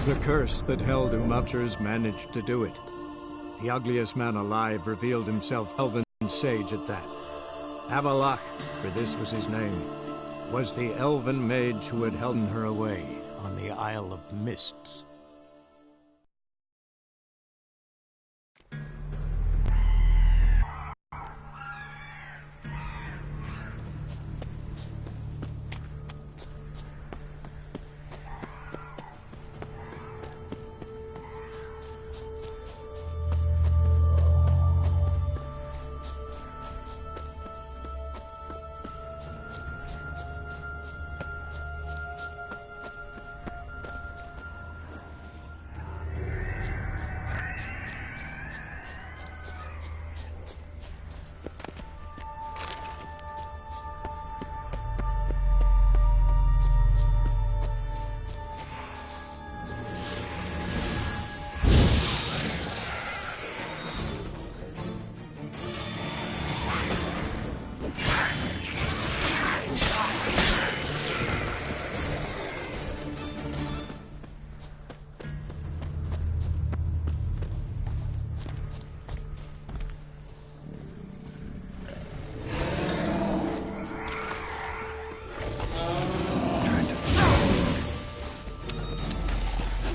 The curse that held Umachers managed to do it. The ugliest man alive revealed himself elven sage at that. Avallac'h, for this was his name, was the elven mage who had held her away on the Isle of Mists.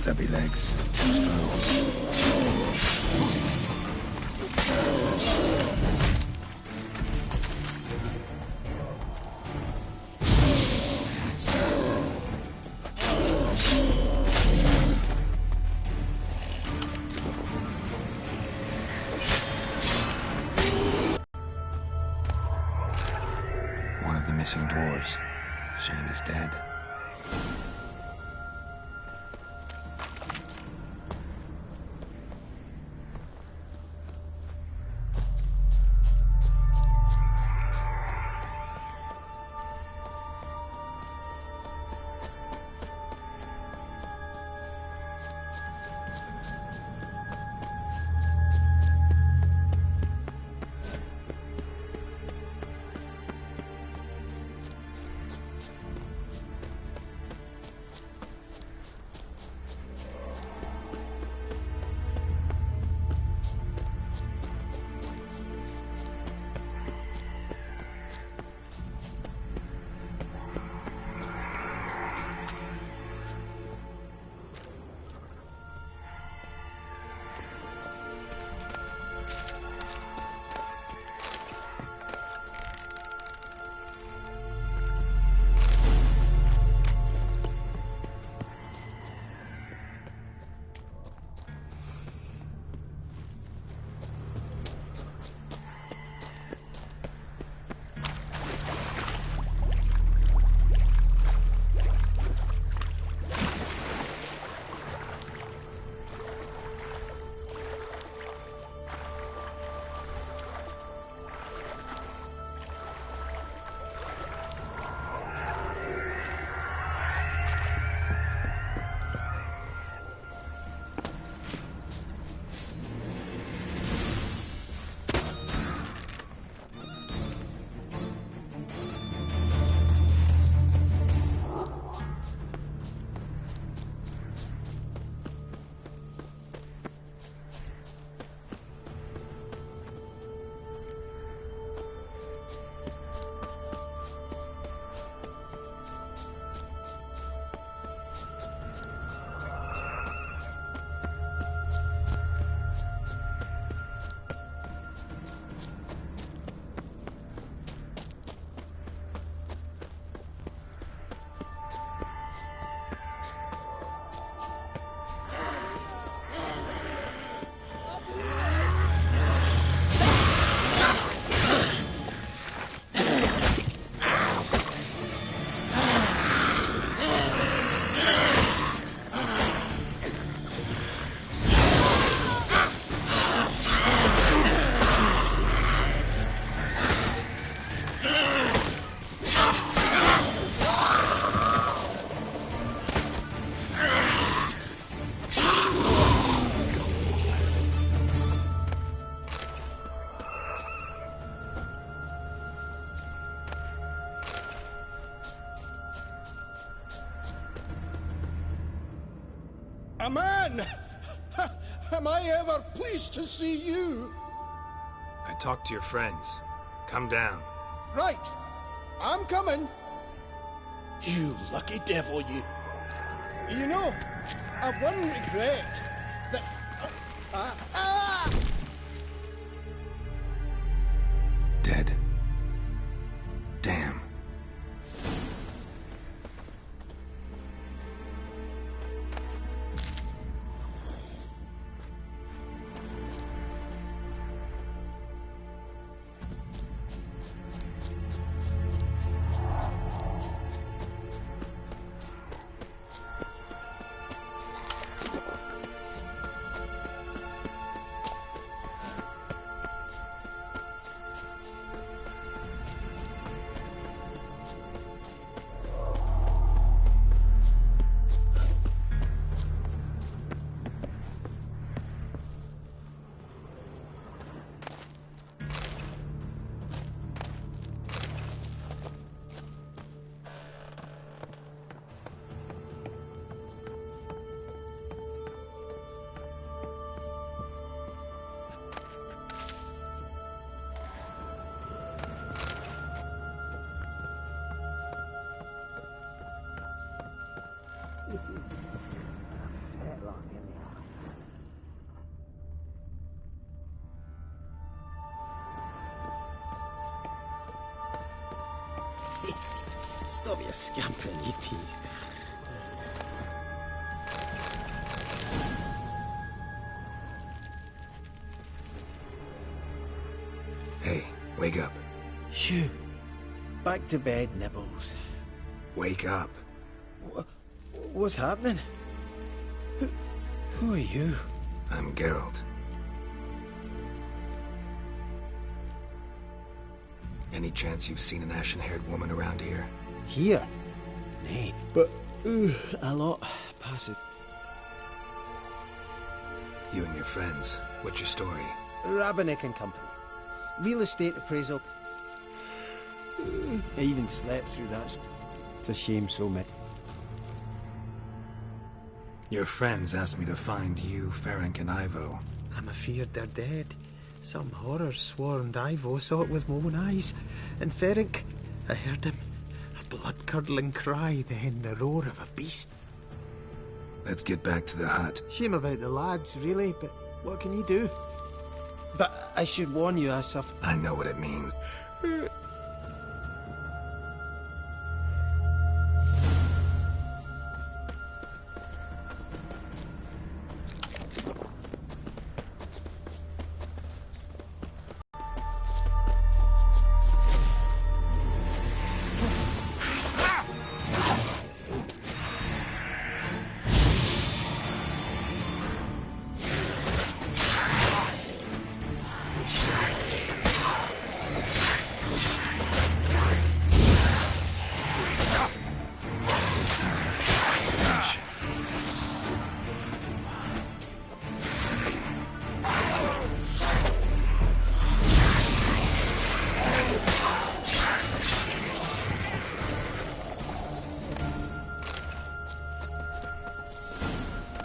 Stubby legs, too slow. One of the missing dwarves. Shane is dead. A man! Am I ever pleased to see you? I talked to your friends. Come down. Right. I'm coming. You lucky devil, you. You know, I've one regret. That... Dead. Damn. Stop your scampering, you teeth. Hey, wake up. Shoo. Back to bed, Nibbles. Wake up. What's happening? Who are you? I'm Geralt. Any chance you've seen an ashen-haired woman around here? Here? Nay, but a lot past it. You and your friends, what's your story? Rabbinick and Company. Real estate appraisal. I even slept through that. It's a shame so many. Your friends asked me to find you, Ferenc, and Ivo. I'm afeard they're dead. Some horror swarmed Ivo, saw it with my own eyes. And Ferenc, I heard him. A blood-curdling cry, then the roar of a beast. Let's get back to the hut. Shame about the lads, really, but what can you do? But I should warn you, Asaf. I know what it means.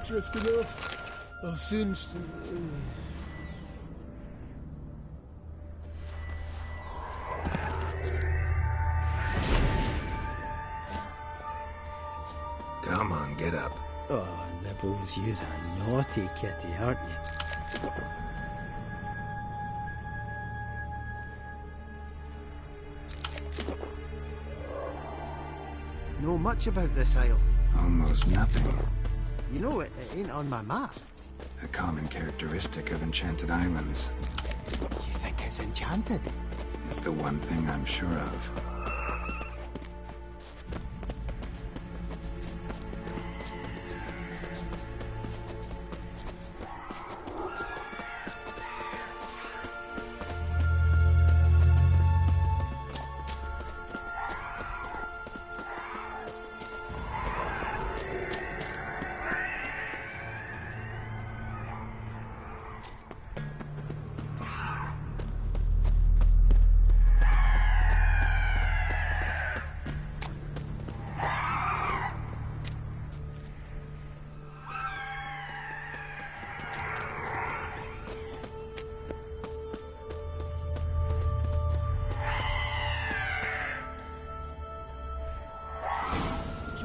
Drifting off. I'll soon... Come on, get up. Oh, Nibbles, you's a naughty kitty, aren't you? Know much about this isle? Almost nothing. You know, it ain't on my map. A common characteristic of enchanted islands. You think it's enchanted? It's the one thing I'm sure of.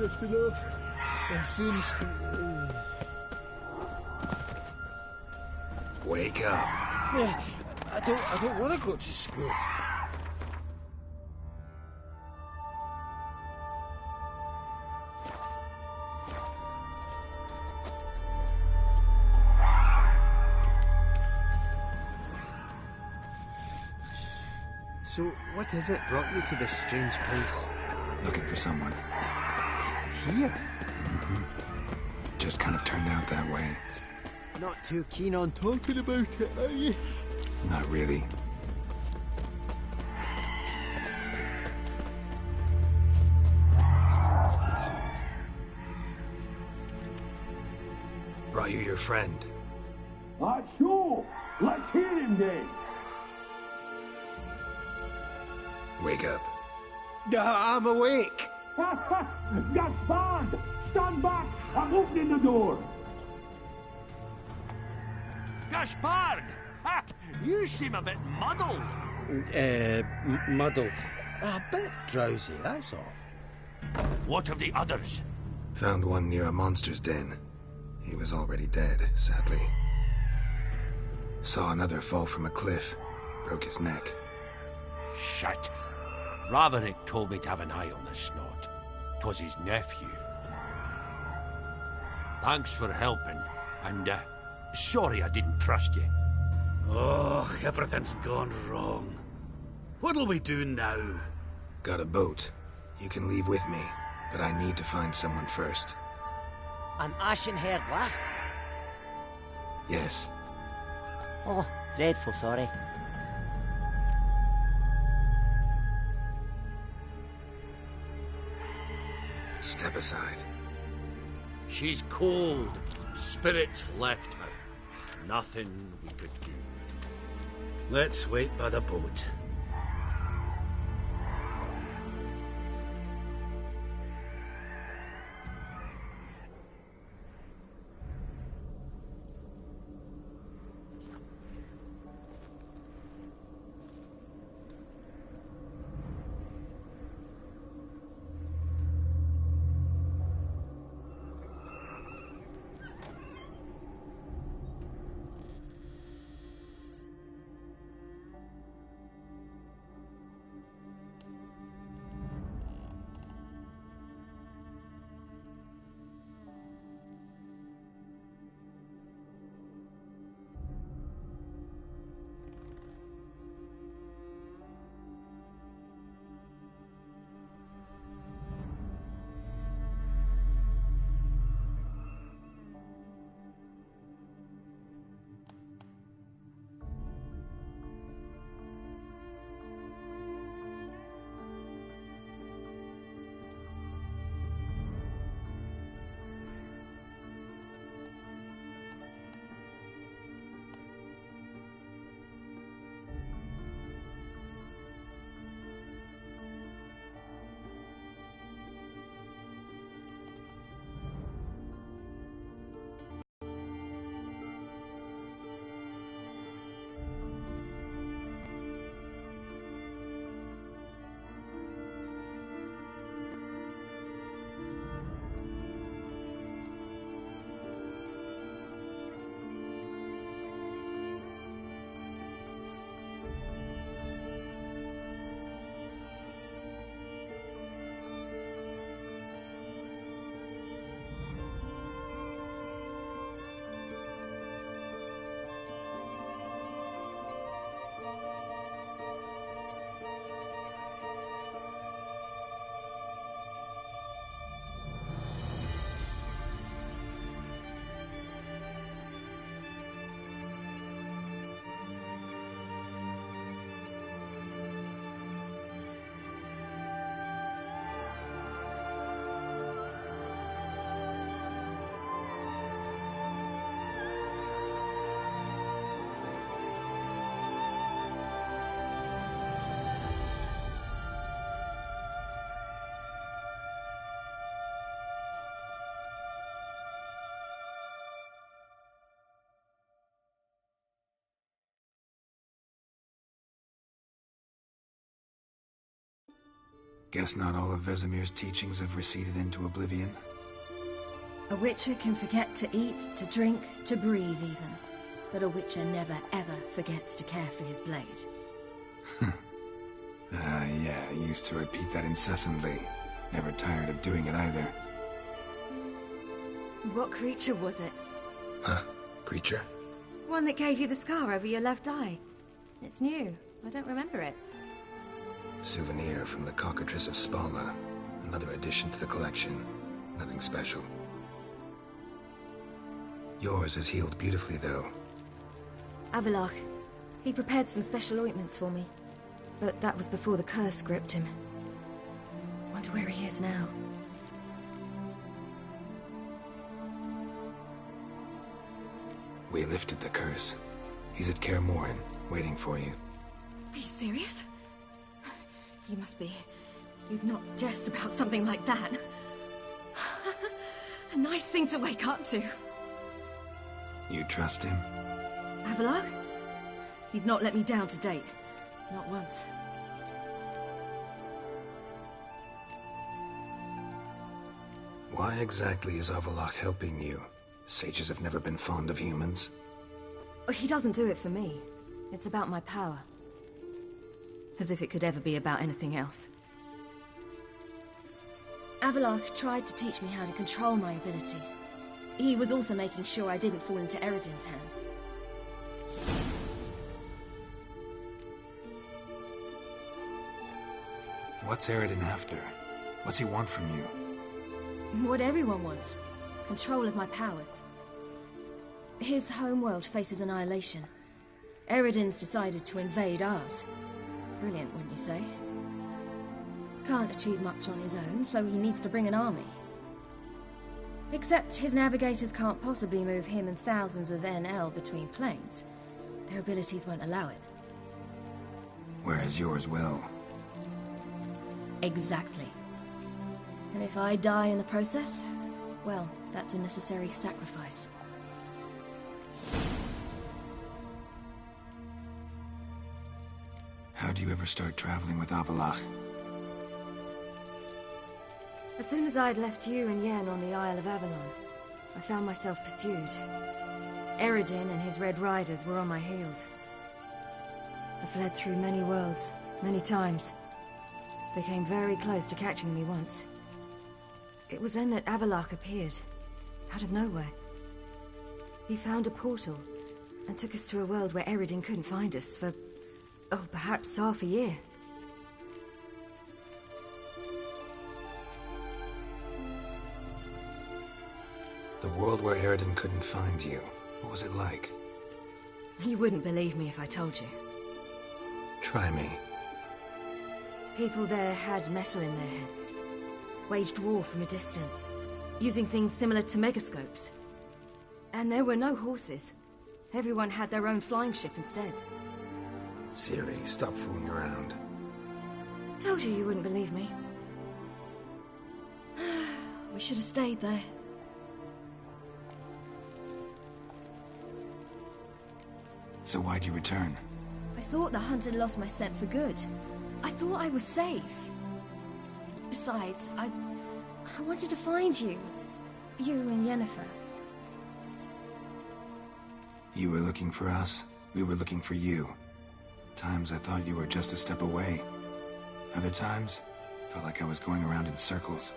drifting off. It seems Wake up. Yeah, I don't want to go to school. So, what is it brought you to this strange place? Looking for someone. Here? Just kind of turned out that way. Not too keen on talking about it, are you? Not really. Brought you your friend. Sure. Let's hear him then. Wake up. I'm awake. Gaspard! Stand back! I'm opening the door. Gaspard! Ha! You seem a bit muddled. Muddled. A bit drowsy, that's all. What of the others? Found one near a monster's den. He was already dead, sadly. Saw another fall from a cliff. Broke his neck. Shit. Raverick told me to have an eye on the snot. 'Twas his nephew. Thanks for helping, and sorry I didn't trust you. Oh, everything's gone wrong. What'll we do now? Got a boat. You can leave with me, but I need to find someone first. An ashen-haired lass? Yes. Oh, dreadful sorry. Step aside. She's cold. Spirits left her. Nothing we could do. Let's wait by the boat. Guess not all of Vesemir's teachings have receded into oblivion. A witcher can forget to eat, to drink, to breathe even. But a witcher never ever forgets to care for his blade. Yeah, I used to repeat that incessantly. Never tired of doing it either. What creature was it? Huh? Creature? One that gave you the scar over your left eye. It's new. I don't remember it. Souvenir from the Cockatrice of Spala. Another addition to the collection. Nothing special. Yours is healed beautifully, though. Avallac'h. He prepared some special ointments for me. But that was before the curse gripped him. Wonder where he is now. We lifted the curse. He's at Kaer Morhen, waiting for you. Are you serious? You must be. You'd not jest about something like that. A nice thing to wake up to. You trust him? Avallac'h? He's not let me down to date. Not once. Why exactly is Avallac'h helping you? Sages have never been fond of humans. He doesn't do it for me. It's about my power. As if it could ever be about anything else. Avallac'h tried to teach me how to control my ability. He was also making sure I didn't fall into Eredin's hands. What's Eredin after? What's he want from you? What everyone wants. Control of my powers. His homeworld faces annihilation. Eredin's decided to invade ours. Brilliant, wouldn't you say? Can't achieve much on his own, so he needs to bring an army. Except his navigators can't possibly move him and thousands of NL between planes. Their abilities won't allow it. Whereas yours will. Exactly. And if I die in the process, well, that's a necessary sacrifice. How'd you ever start traveling with Avallac'h? As soon as I'd left you and Yen on the Isle of Avalon, I found myself pursued. Eredin and his Red Riders were on my heels. I fled through many worlds, many times. They came very close to catching me once. It was then that Avallac'h appeared, out of nowhere. He found a portal, and took us to a world where Eredin couldn't find us for, oh, perhaps half a year. The world where Eredin couldn't find you. What was it like? You wouldn't believe me if I told you. Try me. People there had metal in their heads. Waged war from a distance, using things similar to megascopes. And there were no horses. Everyone had their own flying ship instead. Ciri, stop fooling around. Told you you wouldn't believe me. We should have stayed there. So why'd you return? I thought the hunt had lost my scent for good. I thought I was safe. Besides, I wanted to find you. You and Yennefer. You were looking for us. We were looking for you. Times I thought you were just a step away. Other times, felt like I was going around in circles.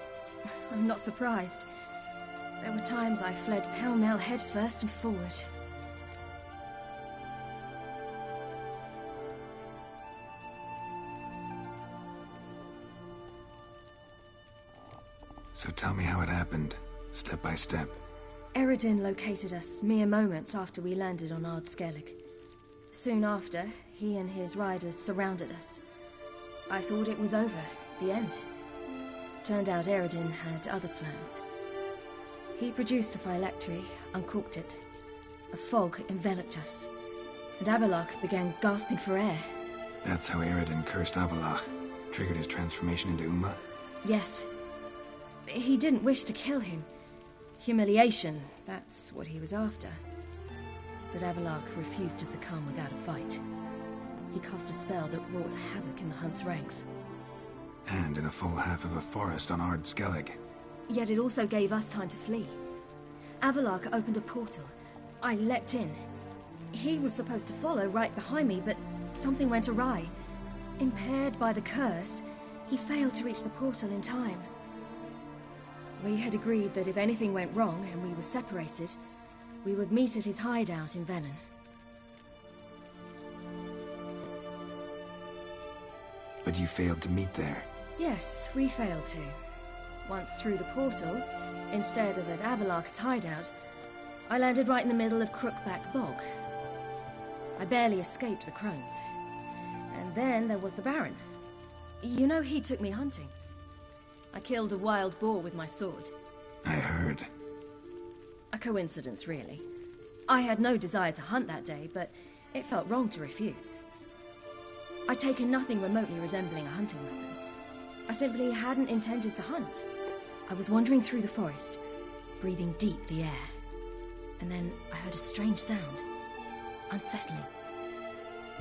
I'm not surprised. There were times I fled pell-mell head first and forward. So tell me how it happened, step by step. Eredin located us mere moments after we landed on Ard Skellig. Soon after, he and his riders surrounded us. I thought it was over, the end. Turned out Eredin had other plans. He produced the phylactery, uncorked it. A fog enveloped us, and Avallac'h began gasping for air. That's how Eredin cursed Avallac'h, triggered his transformation into Uma? Yes. He didn't wish to kill him. Humiliation, that's what he was after. But Avallac'h refused to succumb without a fight. He cast a spell that wrought havoc in the Hunt's ranks. And in a full half of a forest on Ard Skellig. Yet it also gave us time to flee. Avallac'h opened a portal. I leapt in. He was supposed to follow right behind me, but something went awry. Impaired by the curse, he failed to reach the portal in time. We had agreed that if anything went wrong and we were separated, we would meet at his hideout in Velen. But you failed to meet there. Yes, we failed to. Once through the portal, instead of at Avallac'h's hideout, I landed right in the middle of Crookback Bog. I barely escaped the crones. And then there was the Baron. You know, he took me hunting. I killed a wild boar with my sword. I heard. A coincidence, really. I had no desire to hunt that day, but it felt wrong to refuse. I'd taken nothing remotely resembling a hunting weapon. I simply hadn't intended to hunt. I was wandering through the forest, breathing deep the air. And then I heard a strange sound. Unsettling.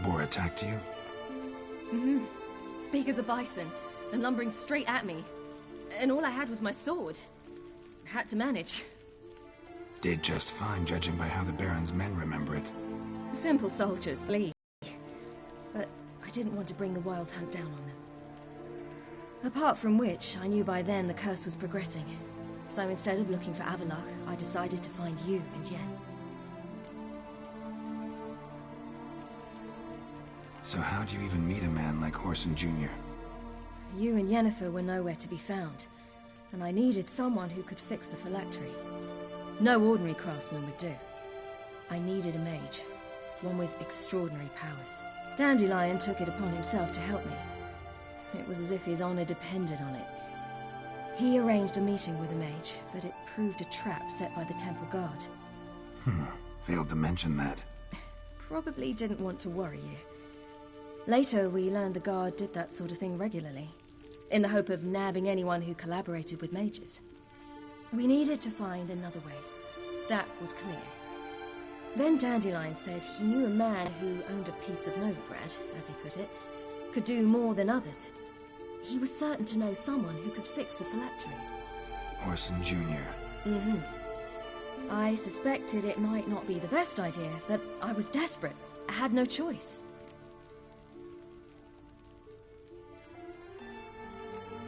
Boar attacked you? Mm-hmm. Big as a bison, and lumbering straight at me. And all I had was my sword. Had to manage. Did just fine, judging by how the Baron's men remember it. Simple soldiers, Lee. But I didn't want to bring the Wild Hunt down on them. Apart from which, I knew by then the curse was progressing. So instead of looking for Avallac'h, I decided to find you and Yen. So how'd you even meet a man like Whoreson Jr.? You and Yennefer were nowhere to be found, and I needed someone who could fix the phylactery. No ordinary craftsman would do. I needed a mage, one with extraordinary powers. Dandelion took it upon himself to help me. It was as if his honor depended on it. He arranged a meeting with a mage, but it proved a trap set by the Temple Guard. Failed to mention that. Probably didn't want to worry you. Later, we learned the Guard did that sort of thing regularly, in the hope of nabbing anyone who collaborated with mages. We needed to find another way. That was clear. Then Dandelion said he knew a man who owned a piece of Novigrad, as he put it, could do more than others. He was certain to know someone who could fix the phylactery. Whoreson Jr. Mm-hmm. I suspected it might not be the best idea, but I was desperate. I had no choice.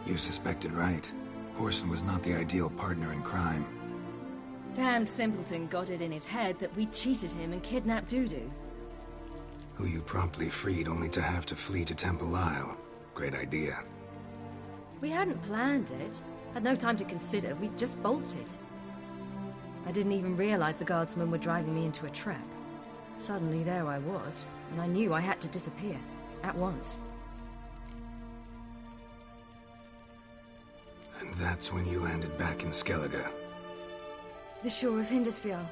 You suspected right. Whoreson was not the ideal partner in crime. Damned simpleton got it in his head that we cheated him and kidnapped Dudu. Who you promptly freed only to have to flee to Temple Isle. Great idea. We hadn't planned it. Had no time to consider. We just bolted. I didn't even realize the guardsmen were driving me into a trap. Suddenly there I was, and I knew I had to disappear. At once. And that's when you landed back in Skellige. The shore of Hindisfjall.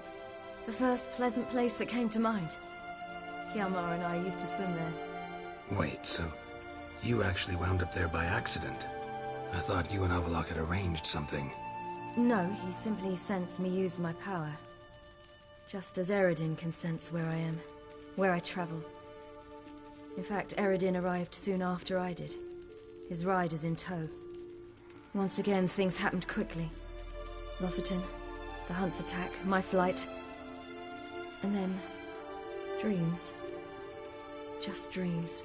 The first pleasant place that came to mind. Hjalmar and I used to swim there. Wait, so you actually wound up there by accident? I thought you and Avallac'h had arranged something. No, he simply sensed me use my power. Just as Eredin can sense where I am, where I travel. In fact, Eredin arrived soon after I did. His riders in tow. Once again, things happened quickly. Lofoten, the Hunt's attack, my flight. And then... dreams. Just dreams.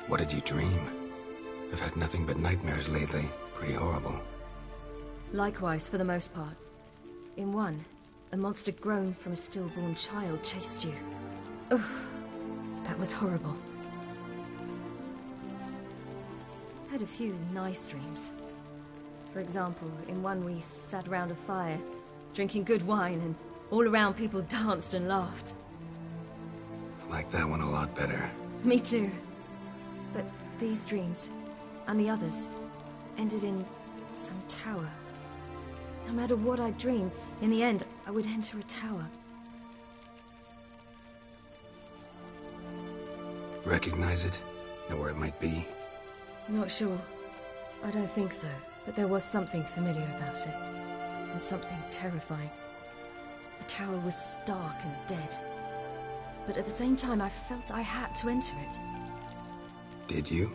What did you dream? I've had nothing but nightmares lately. Pretty horrible. Likewise, for the most part. In one, a monster grown from a stillborn child chased you. Ugh, that was horrible. I had a few nice dreams. For example, in one we sat around a fire, drinking good wine, and all around people danced and laughed. I like that one a lot better. Me too. But these dreams, and the others, ended in some tower. No matter what I dreamed, in the end, I would enter a tower. Recognize it? Know where it might be? Not sure. I don't think so. But there was something familiar about it. And something terrifying. The tower was stark and dead. but at the same time I felt I had to enter it. Did you?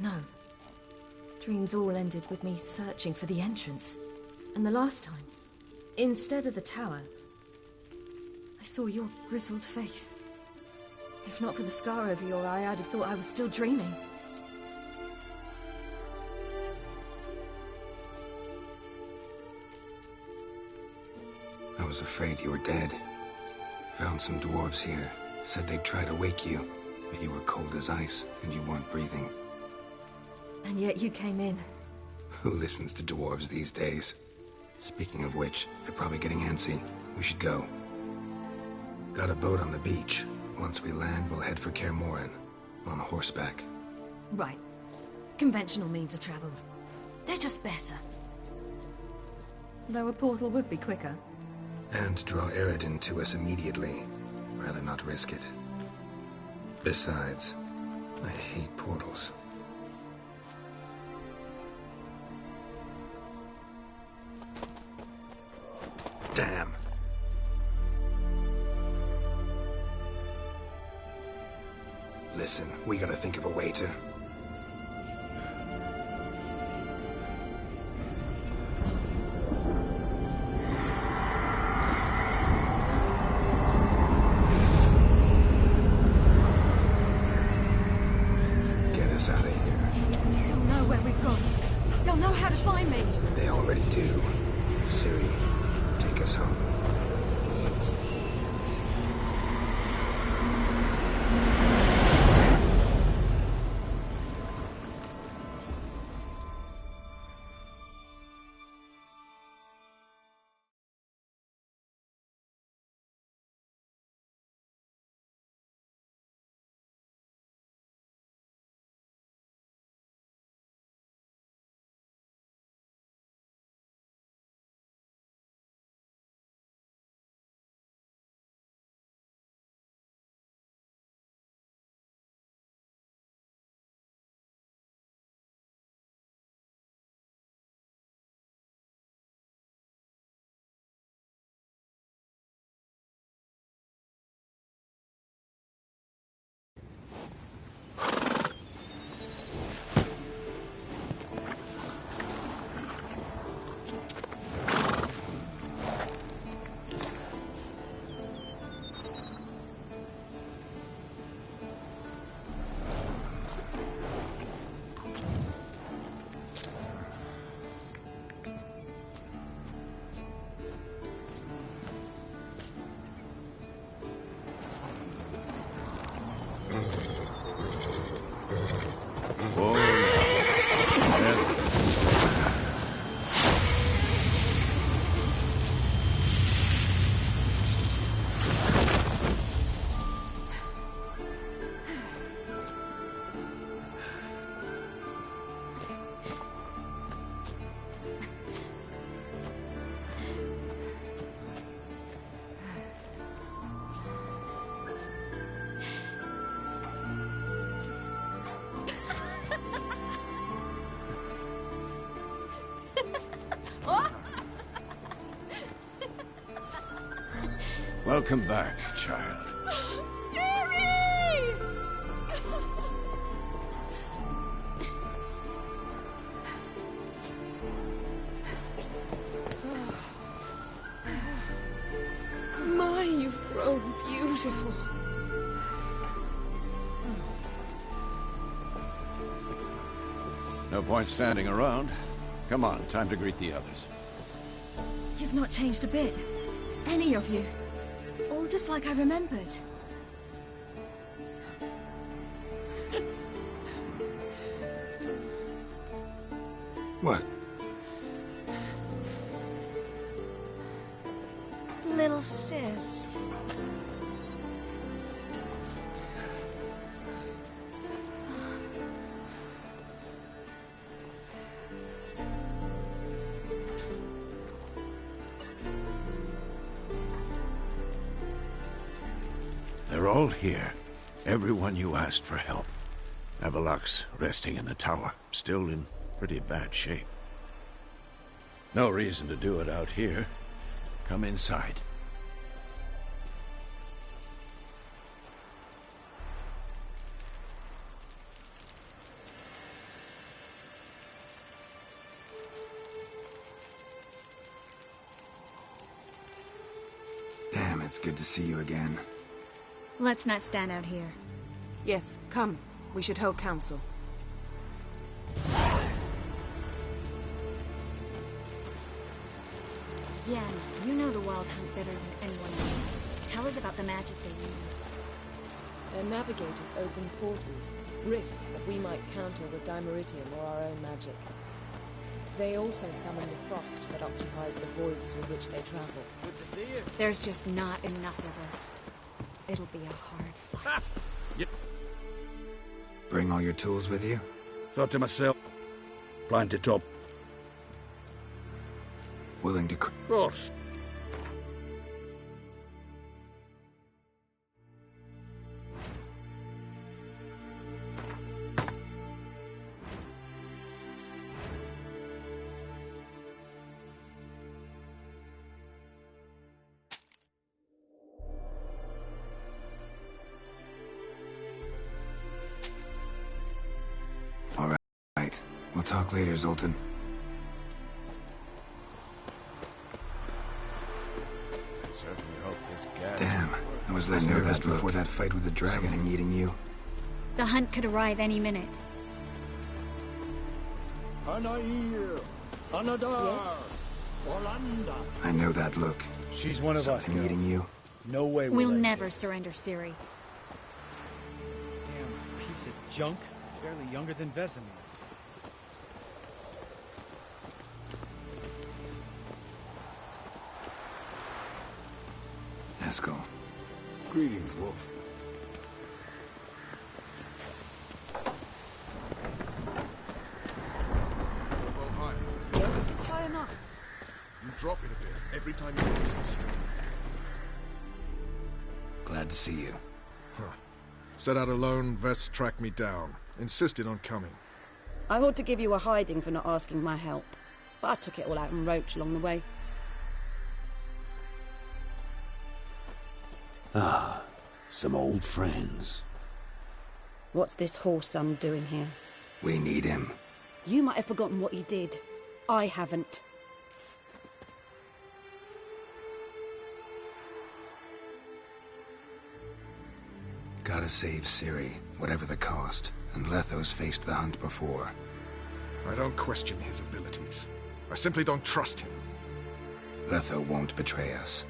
No. Dreams all ended with me searching for the entrance. And the last time, instead of the tower, I saw your grizzled face. If not for the scar over your eye, I'd have thought I was still dreaming. I was afraid you were dead. Found some dwarves here. Said they'd try to wake you, but you were cold as ice and you weren't breathing. And yet you came in. Who listens to dwarves these days? Speaking of which, they're probably getting antsy. We should go. Got a boat on the beach. Once we land, we'll head for Kaer Morhen. On horseback. Right. Conventional means of travel. They're just better. Though a portal would be quicker. And draw Eredin to us immediately. Rather not risk it. Besides, I hate portals. Damn. Listen, we gotta think of a way to... get us out of here. They'll know where we've gone. They'll know how to find me. They already do. Ciri, take us home. Welcome back, child. Ciri! My, you've grown beautiful. No point standing around. Come on, time to greet the others. You've not changed a bit. Any of you. All just like I remembered. What? Little sis. They're all here. Everyone you asked for help. Avallac'h's resting in the tower, still in pretty bad shape. No reason to do it out here. Come inside. It's good to see you again. Let's not stand out here. Yes, come. We should hold council. Yen, you know the Wild Hunt better than anyone else. Tell us about the magic they use. Their navigators open portals, rifts that we might counter with Dimeritium or our own magic. They also summon the frost that occupies the voids through which they travel. Good to see you. There's just not enough of us. It'll be a hard fight. Yep. Bring all your tools with you? Thought to myself, plant it up. Willing to... Of course. All right. We'll talk later, Zoltan. I certainly hope this gas... Damn, I was less nervous before that fight with the dragon. Something eating you. The hunt could arrive any minute. Anair, Anadar, Yes? Orlando. I know that look. She's one of us, Something eating you. No way We'll let her never get. surrender Ciri. Damn piece of junk. Barely younger than Vesemir. Eskel. Greetings, Wolf. Yes, it's high enough. You drop it a bit every time you cross the stream. Glad to see you. Set out alone, Vest tracked me down. Insisted on coming. I ought to give you a hiding for not asking my help, but I took it all out in Roach along the way. Ah, some old friends. What's this horse son doing here? We need him. You might have forgotten what he did. I haven't. Gotta save Ciri, whatever the cost. And Letho's faced the hunt before. I don't question his abilities. I simply don't trust him. Letho won't betray us.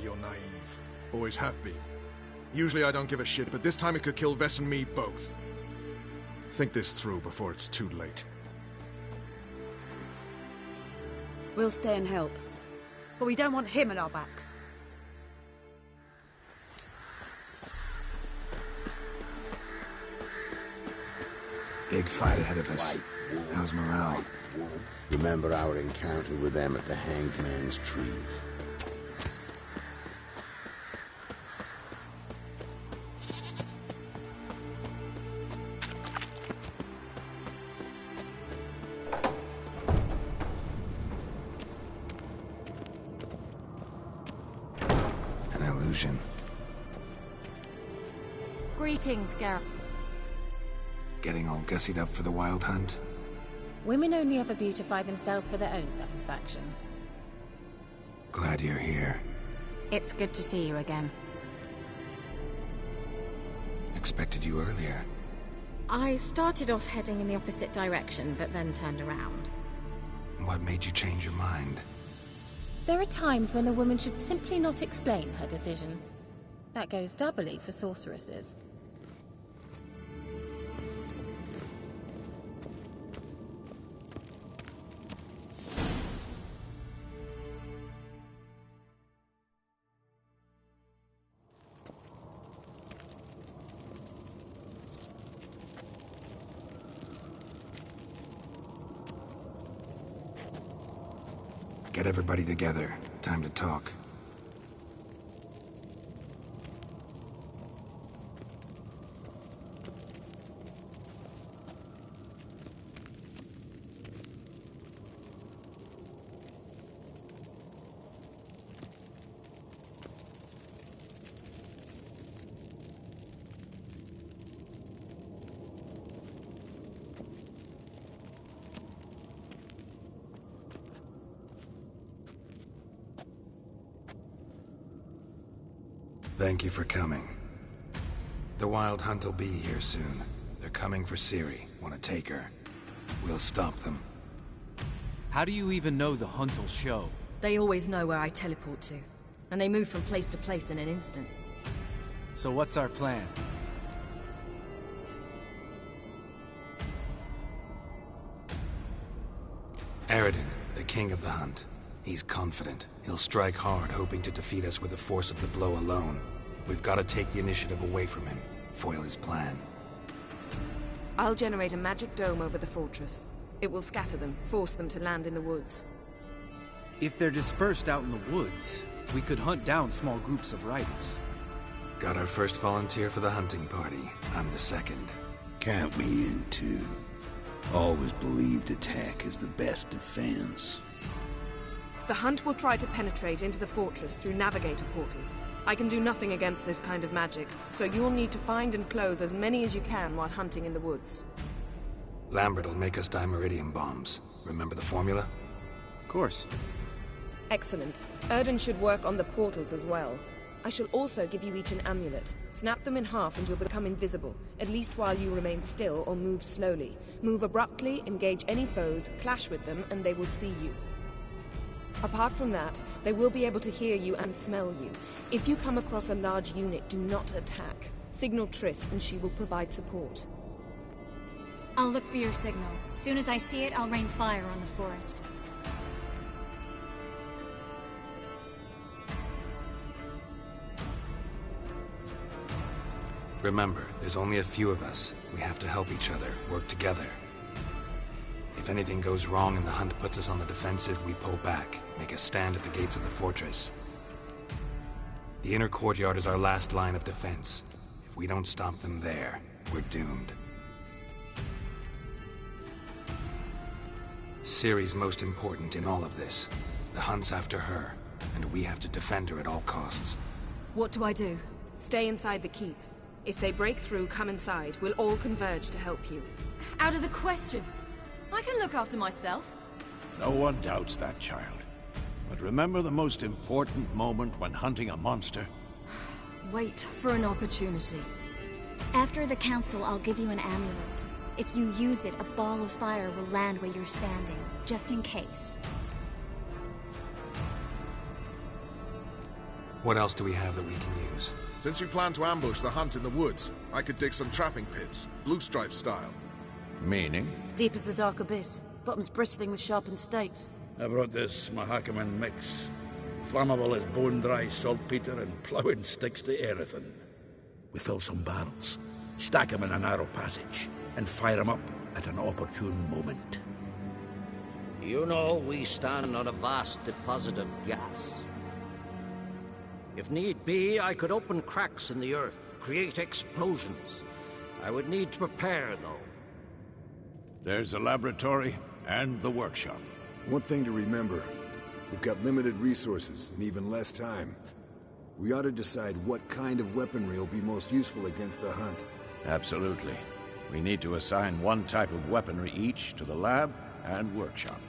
You're naive. Always have been. Usually I don't give a shit, but this time it could kill Vess and me both. Think this through before it's too late. We'll stay and help. But we don't want him at our backs. Big fight ahead of us. How's morale? Remember our encounter with them at the Hanged Man's Tree? An illusion. Greetings, Gareth. Getting all gussied up for the wild hunt? Women only ever beautify themselves for their own satisfaction. Glad you're here. It's good to see you again. Expected you earlier. I started off heading in the opposite direction, but then turned around. What made you change your mind? There are times when a woman should simply not explain her decision. That goes doubly for sorceresses. Get everybody together. Time to talk. Thank you for coming. The Wild Hunt will be here soon. They're coming for Ciri. Want to take her. We'll stop them. How do you even know the Hunt will show? They always know where I teleport to. And they move from place to place in an instant. So what's our plan? Eredin, the king of the Hunt. He's confident. He'll strike hard, hoping to defeat us with the force of the blow alone. We've got to take the initiative away from him, foil his plan. I'll generate a magic dome over the fortress. It will scatter them, force them to land in the woods. If they're dispersed out in the woods, we could hunt down small groups of riders. Got our first volunteer for the hunting party. I'm the second. Count me in too. Always believed attack is the best defense. The Hunt will try to penetrate into the fortress through navigator portals. I can do nothing against this kind of magic, so you'll need to find and close as many as you can while hunting in the woods. Lambert will make us dimeridium bombs. Remember the formula? Of course. Excellent. Erden should work on the portals as well. I shall also give you each an amulet. Snap them in half and you'll become invisible, at least while you remain still or move slowly. Move abruptly, engage any foes, clash with them, and they will see you. Apart from that, they will be able to hear you and smell you. If you come across a large unit, do not attack. Signal Triss and she will provide support. I'll look for your signal. As soon as I see it, I'll rain fire on the forest. Remember, there's only a few of us. We have to help each other, work together. If anything goes wrong and the Hunt puts us on the defensive, we pull back, make a stand at the gates of the fortress. The inner courtyard is our last line of defense. If we don't stop them there, we're doomed. Ciri's most important in all of this. The Hunt's after her, and we have to defend her at all costs. What do I do? Stay inside the keep. If they break through, come inside. We'll all converge to help you. Out of the question. I can look after myself. No one doubts that, child. But remember the most important moment when hunting a monster? Wait for an opportunity. After the council, I'll give you an amulet. If you use it, a ball of fire will land where you're standing, just in case. What else do we have that we can use? Since you plan to ambush the Hunt in the woods, I could dig some trapping pits, Blue Stripe style. Meaning? Deep as the dark abyss, bottoms bristling with sharpened stakes. I brought this Mahakaman mix. Flammable as bone-dry saltpeter and ploughing sticks to everything. We fill some barrels, stack them in a narrow passage, and fire them up at an opportune moment. You know, we stand on a vast deposit of gas. If need be, I could open cracks in the earth, create explosions. I would need to prepare, though. There's a laboratory and the workshop. One thing to remember, we've got limited resources and even less time. We ought to decide what kind of weaponry will be most useful against the Hunt. Absolutely. We need to assign one type of weaponry each to the lab and workshop.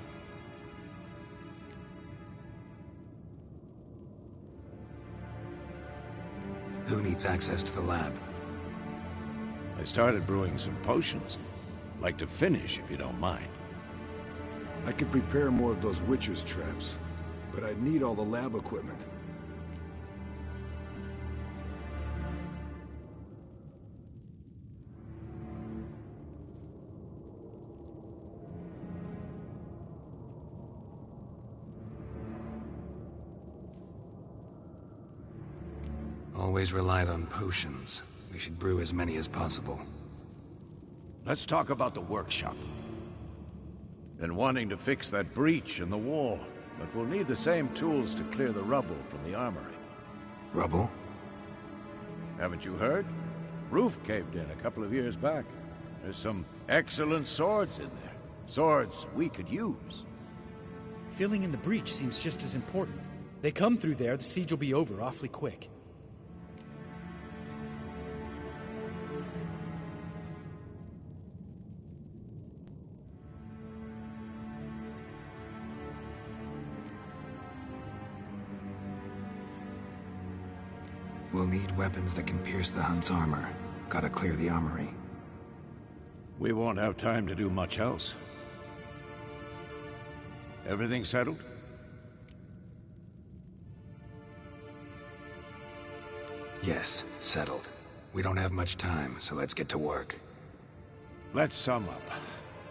Who needs access to the lab? I started brewing some potions. Like to finish, if you don't mind. I could prepare more of those Witcher's traps, but I'd need all the lab equipment. Always relied on potions. We should brew as many as possible. Let's talk about the workshop. Been wanting to fix that breach in the wall, but we'll need the same tools to clear the rubble from the armory. Rubble? Haven't you heard? Roof caved in a couple of years back. There's some excellent swords in there. Swords we could use. Filling in the breach seems just as important. They come through there, the siege will be over awfully quick. We'll need weapons that can pierce the Hunt's armor. Gotta clear the armory. We won't have time to do much else. Everything settled? Yes, settled. We don't have much time, so let's get to work. Let's sum up.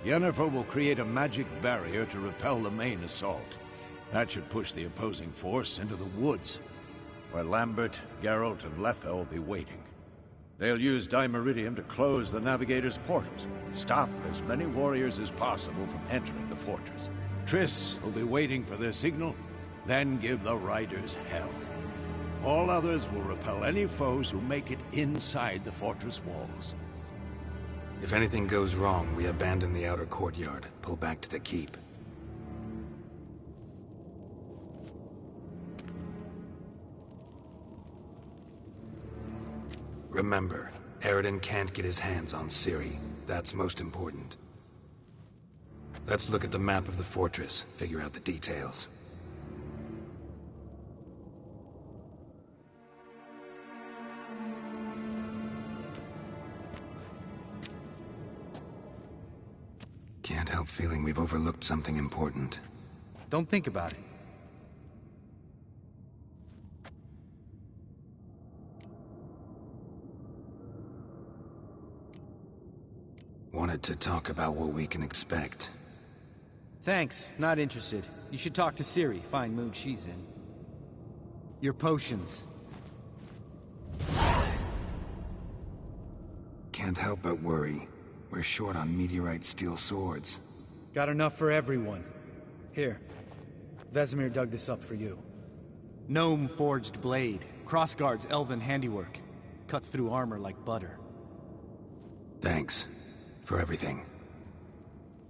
Yennefer will create a magic barrier to repel the main assault. That should push the opposing force into the woods, where Lambert, Geralt, and Letha will be waiting. They'll use Dimeridium to close the Navigator's portals, stop as many warriors as possible from entering the fortress. Triss will be waiting for their signal, then give the riders hell. All others will repel any foes who make it inside the fortress walls. If anything goes wrong, we abandon the outer courtyard, pull back to the keep. Remember, Eredin can't get his hands on Ciri. That's most important. Let's look at the map of the fortress, figure out the details. Can't help feeling we've overlooked something important. Don't think about it. Wanted to talk about what we can expect. Thanks, not interested. You should talk to Ciri, fine mood she's in. Your potions. Can't help but worry. We're short on meteorite steel swords. Got enough for everyone. Here. Vesemir dug this up for you. Gnome-forged blade. Crossguard's elven handiwork. Cuts through armor like butter. Thanks. For everything.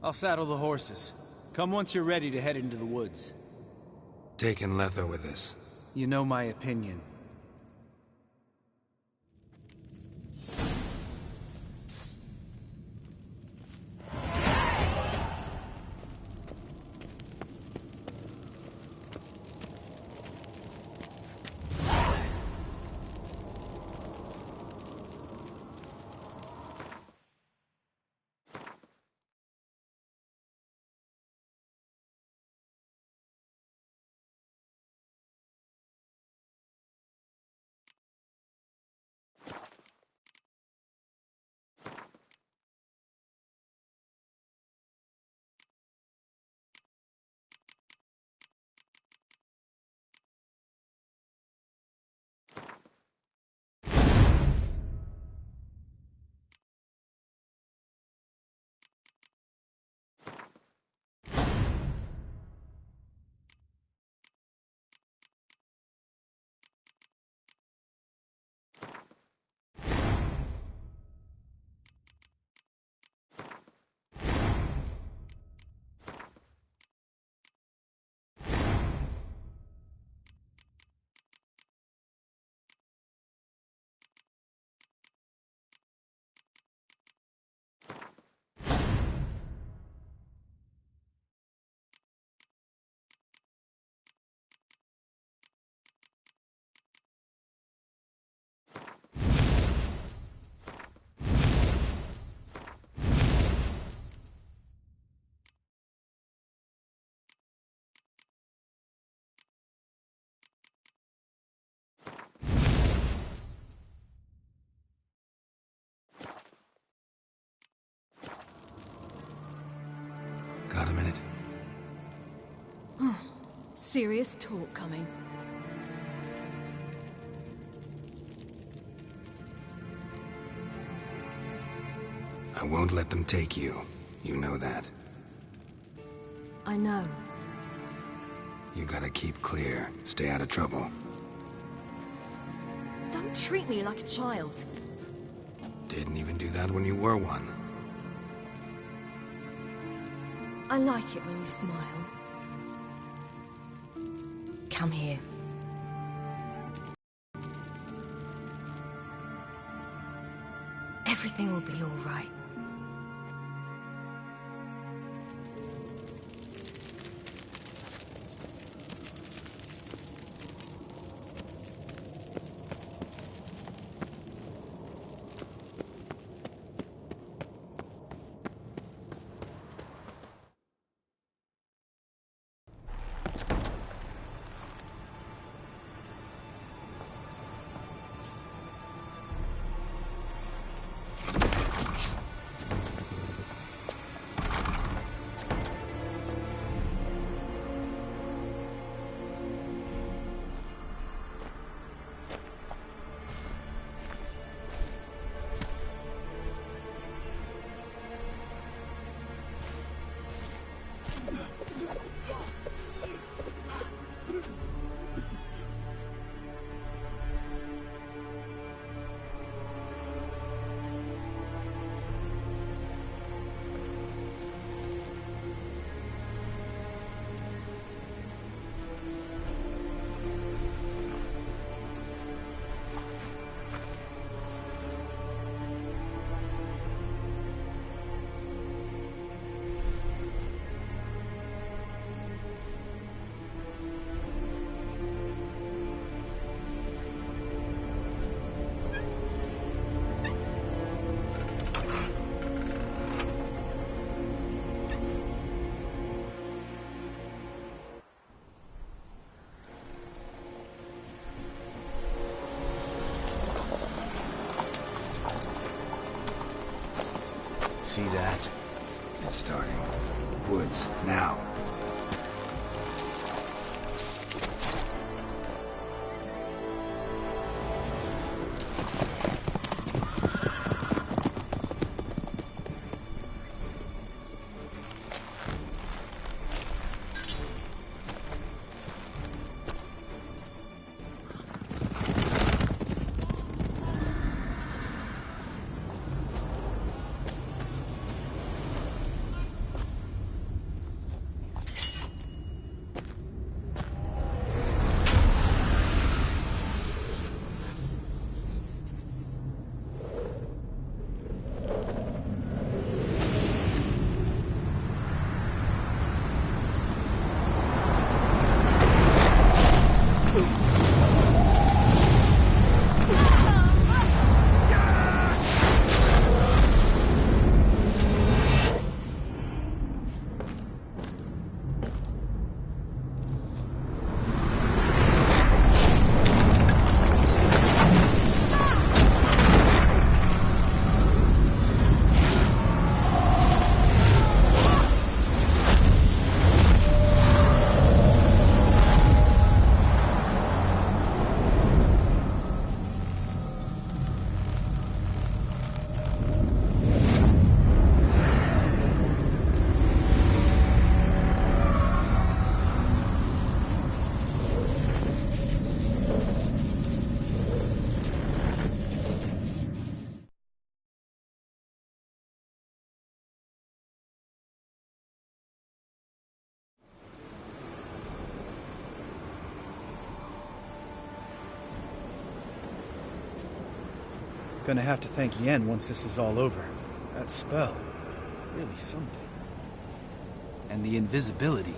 I'll saddle the horses. Come once you're ready to head into the woods. Taking Letha with us. You know my opinion. Got a minute? Serious talk coming. I won't let them take you. You know that. I know. You gotta keep clear. Stay out of trouble. Don't treat me like a child. Didn't even do that when you were one. I like it when you smile. Come here. Everything will be all right. see that. It's starting. Woods, now. Gonna have to thank Yen once this is all over. That spell, really something. And the invisibility.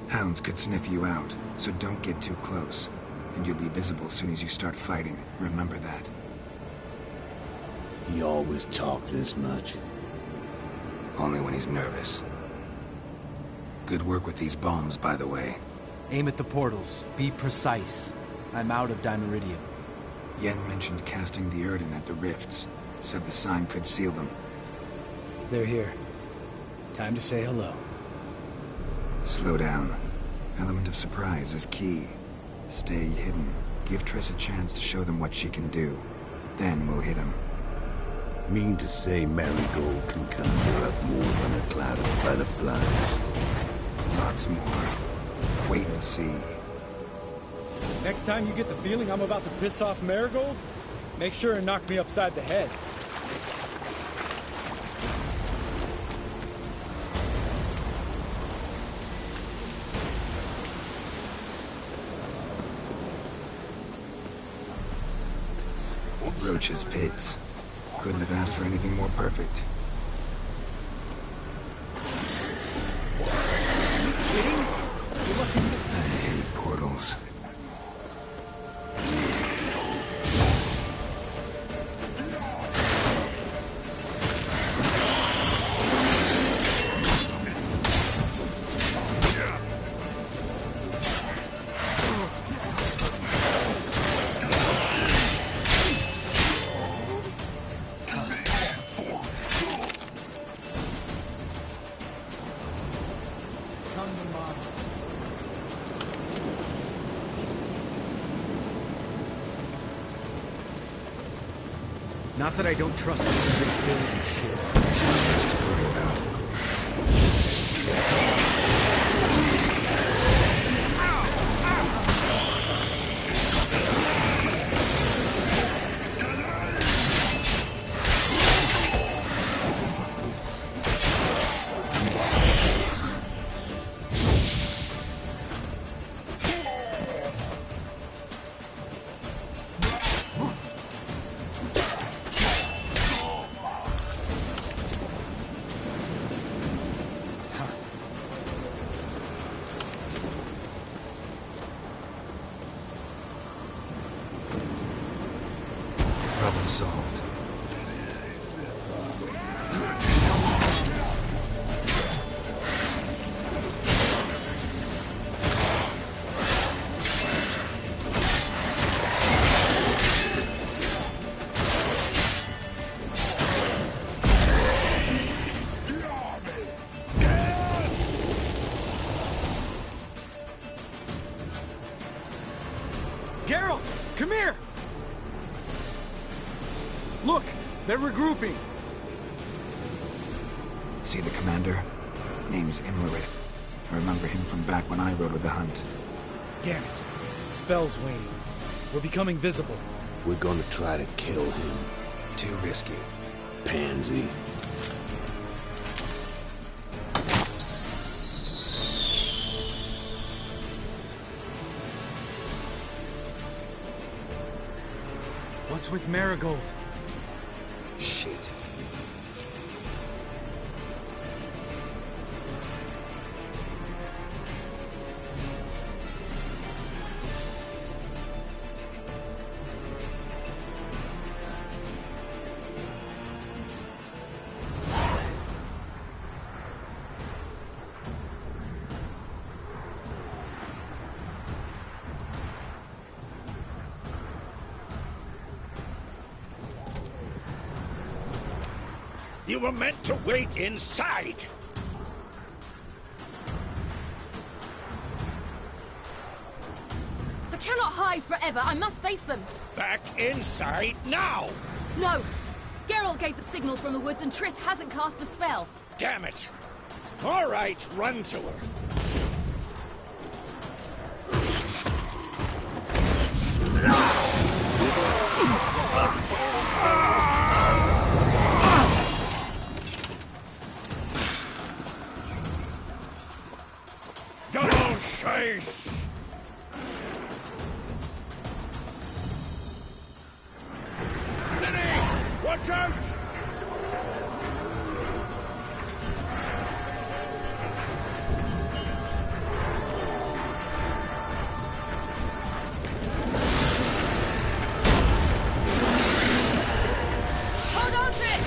Hounds could sniff you out, so don't get too close. And you'll be visible as soon as you start fighting. Remember that. He always talk this much? Only when he's nervous. Good work with these bombs, by the way. Aim at the portals. Be precise. I'm out of Dimeridium. Yen mentioned casting the Erden at the rifts. Said the sign could seal them. They're here. Time to say hello. Slow down. Element of surprise is key. Stay hidden. Give Triss a chance to show them what she can do. Then we'll hit him. Mean to say Marigold can conjure up more than a cloud of butterflies? Lots more. Wait and see. Next time you get the feeling I'm about to piss off Marigold, make sure and knock me upside the head. Roach's pits. Couldn't have asked for anything more perfect. Are you kidding? You're lucky. I hate portals. Not that I don't trust this invisibility shit. There's not much to worry about. Problem solved. Look! They're regrouping! See the commander? Name's Imlerith. I remember him from back when I rode with the Hunt. Damn it. Spell's waning. We're becoming visible. We're gonna try to kill him. Too risky. Pansy. What's with Marigold? Shit. You were meant to wait inside! I cannot hide forever. I must face them. Back inside now! No! Geralt gave the signal from the woods and Triss hasn't cast the spell. Damn it! All right, run to her. Double chase! City! Watch out! Hold on to it!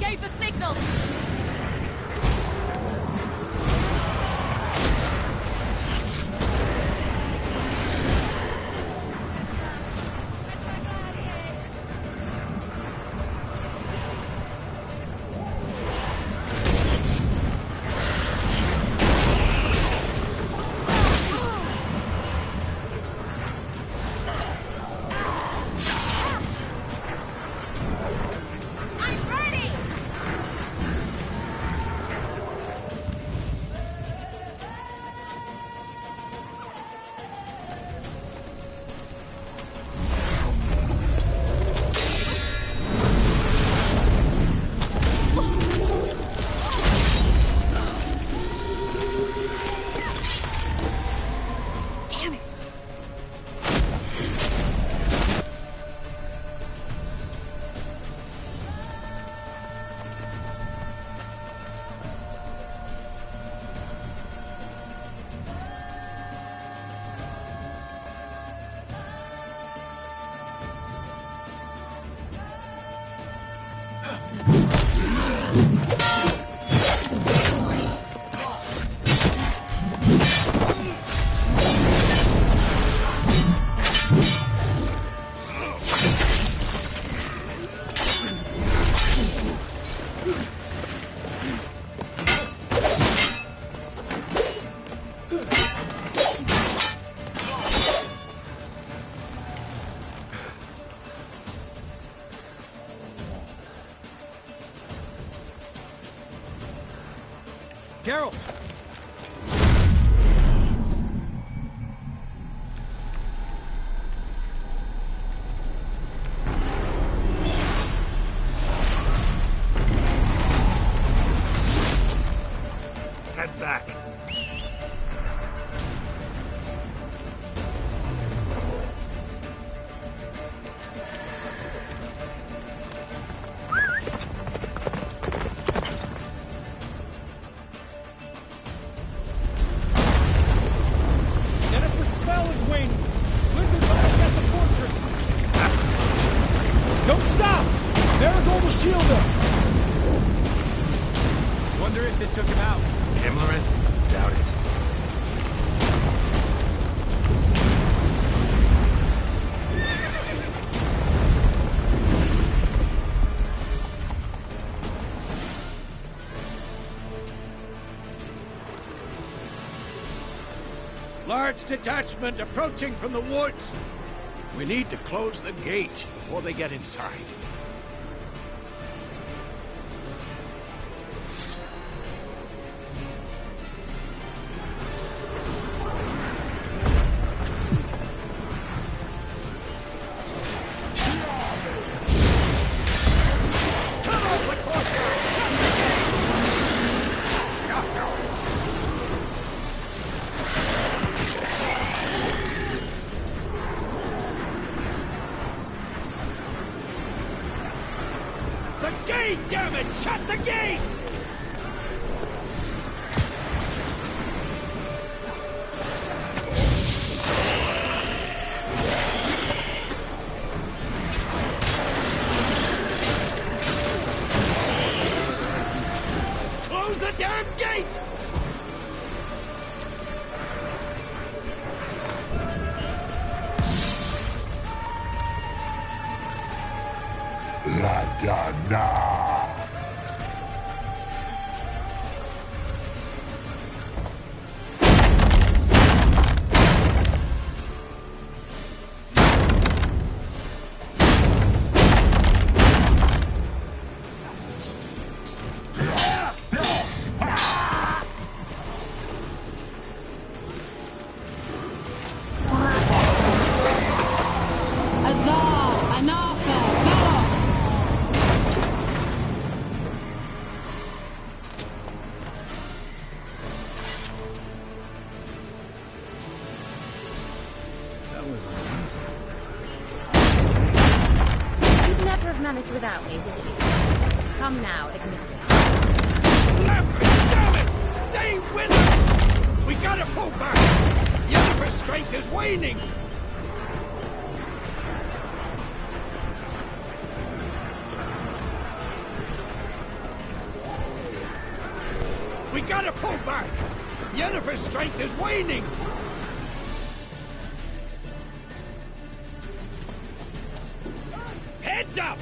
Gave the signal! Geralt! Head back. Yennefer's spell is waning. Blizzard let us at the fortress. Don't stop! Marigold will shield us. Wonder if they took him out. Himlerith? Doubt it. Large detachment approaching from the woods. We need to close the gate before they get inside. Gate, damn it! Shut the gate! Close the damn gate! La-da-na! You'd never have managed without me, would you? Come now, admit it. Lambert, damn it! Stay with us! We gotta pull back! Yennefer's strength is waning! We gotta pull back! Yennefer's strength is waning! Heads up!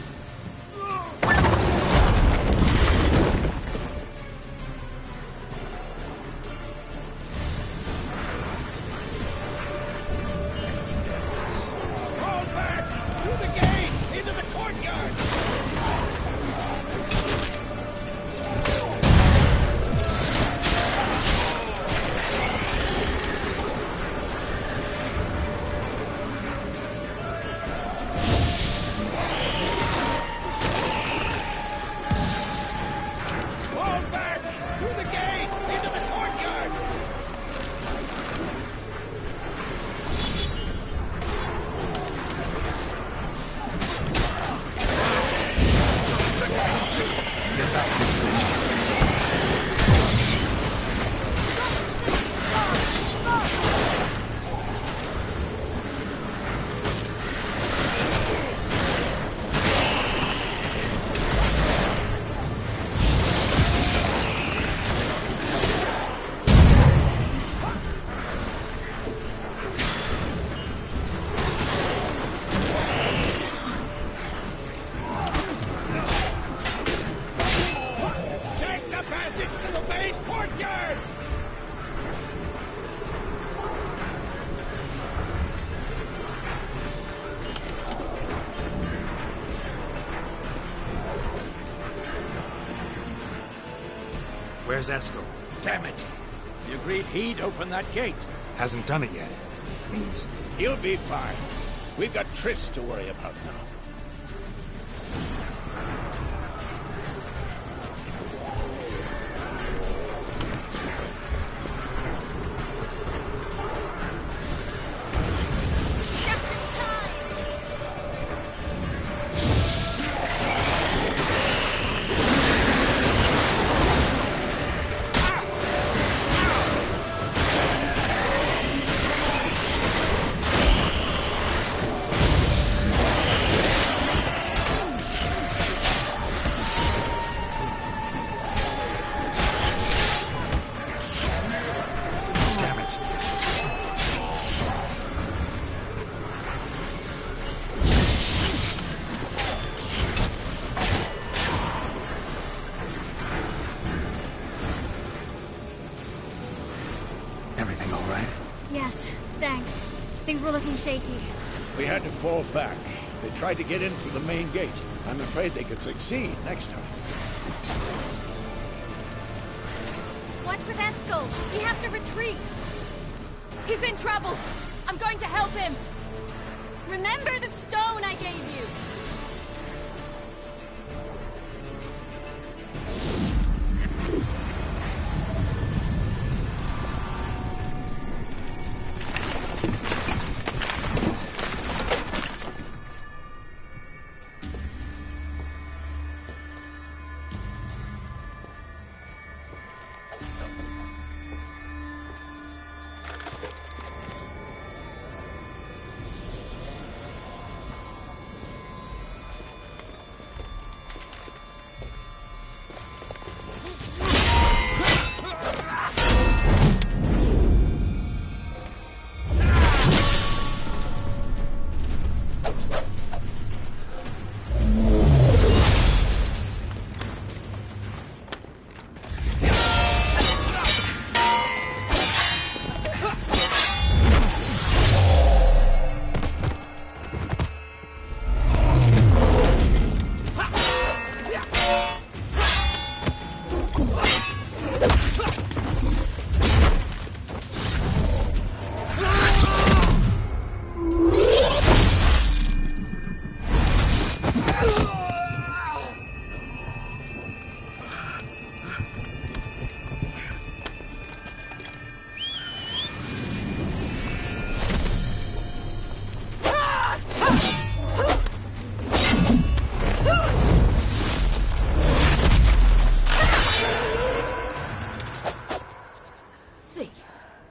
Fall back! Through the gate! Into the courtyard! Fall back! Through the gate! Into the courtyard! Get back to position. Take the passage to the main courtyard! Where's Eskel? Damn it! We agreed he'd open that gate. Hasn't done it yet. Means... He'll be fine. We've got Triss to worry about now. Everything all right? Yes, thanks. Things were looking shaky. We had to fall back. They tried to get in through the main gate. I'm afraid they could succeed next time. What's with Eskel? We have to retreat. He's in trouble. I'm going to help him. Remember the stone I gave you.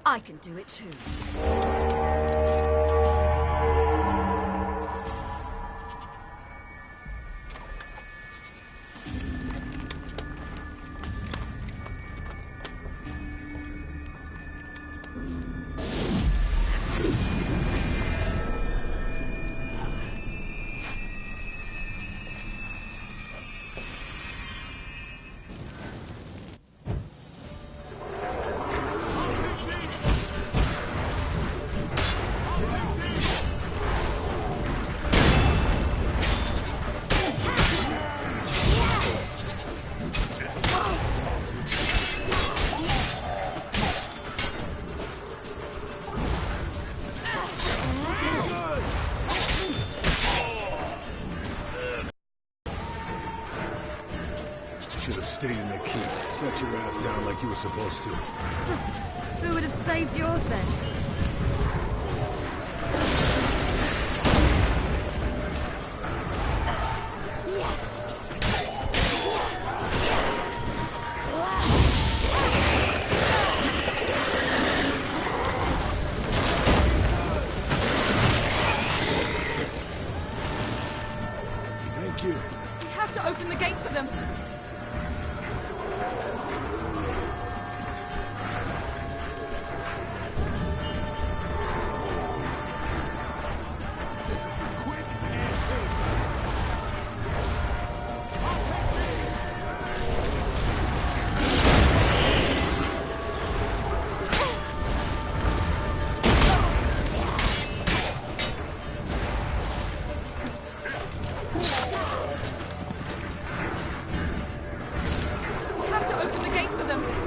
I can do it too. Should have stayed in the keep. Set your ass down like you were supposed to. Who would have saved yours then? Thank you. We have to open the gate for them. We have to open the gate for them.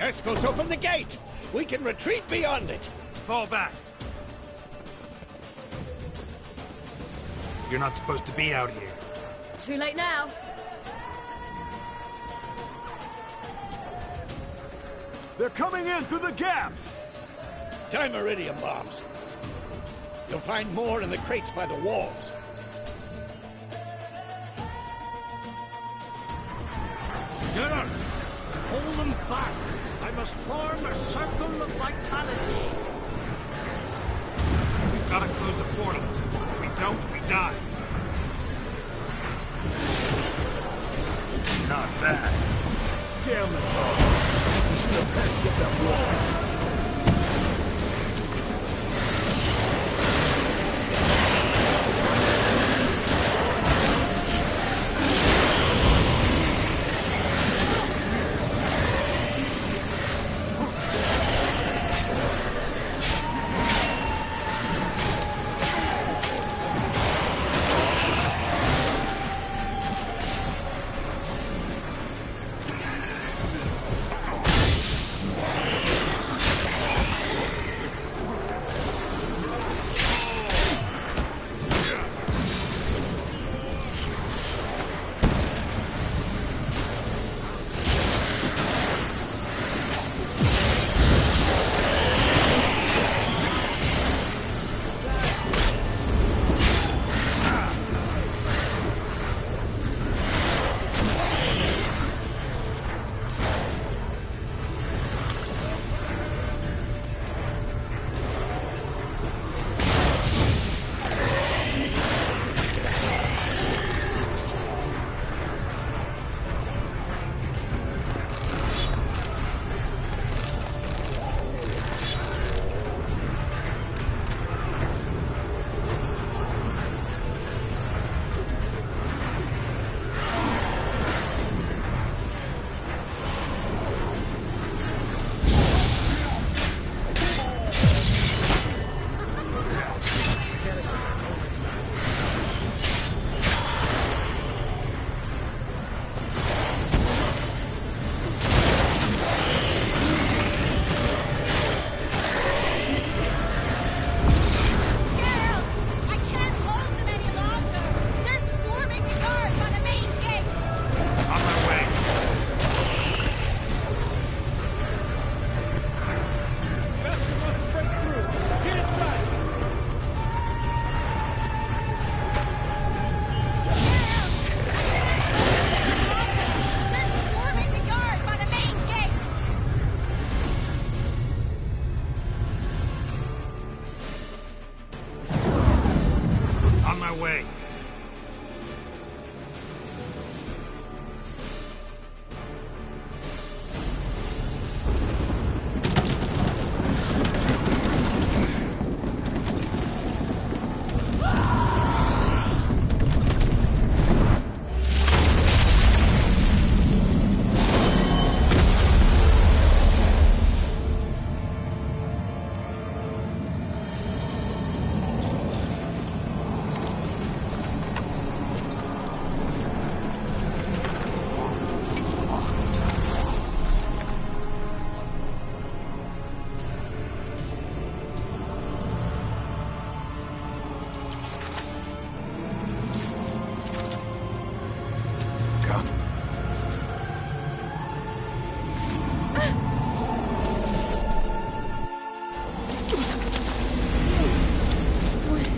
Eskel's opened the gate! We can retreat beyond it! Fall back. You're not supposed to be out here. Too late now. They're coming in through the gaps! Dimeridium bombs. You'll find more in the crates by the walls. Geralt, hold them back. I must form a circle of vitality. We've got to close the portals. If we don't, we die. Not bad. Damn the dogs! You should have patched up that wall.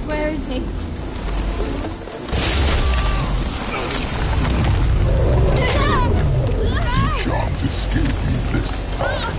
Where is he? Shan't escape you this time.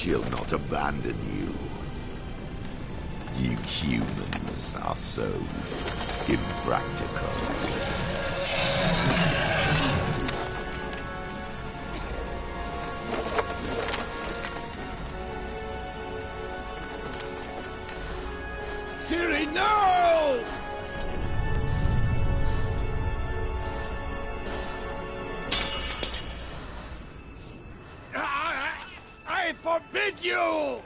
She'll not abandon you. You humans are so impractical. Ciri, no! I forbid you!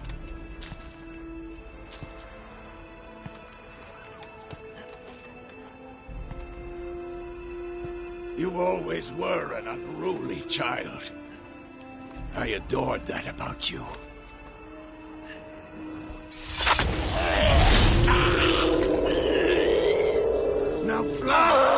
You always were an unruly child. I adored that about you. Now fly!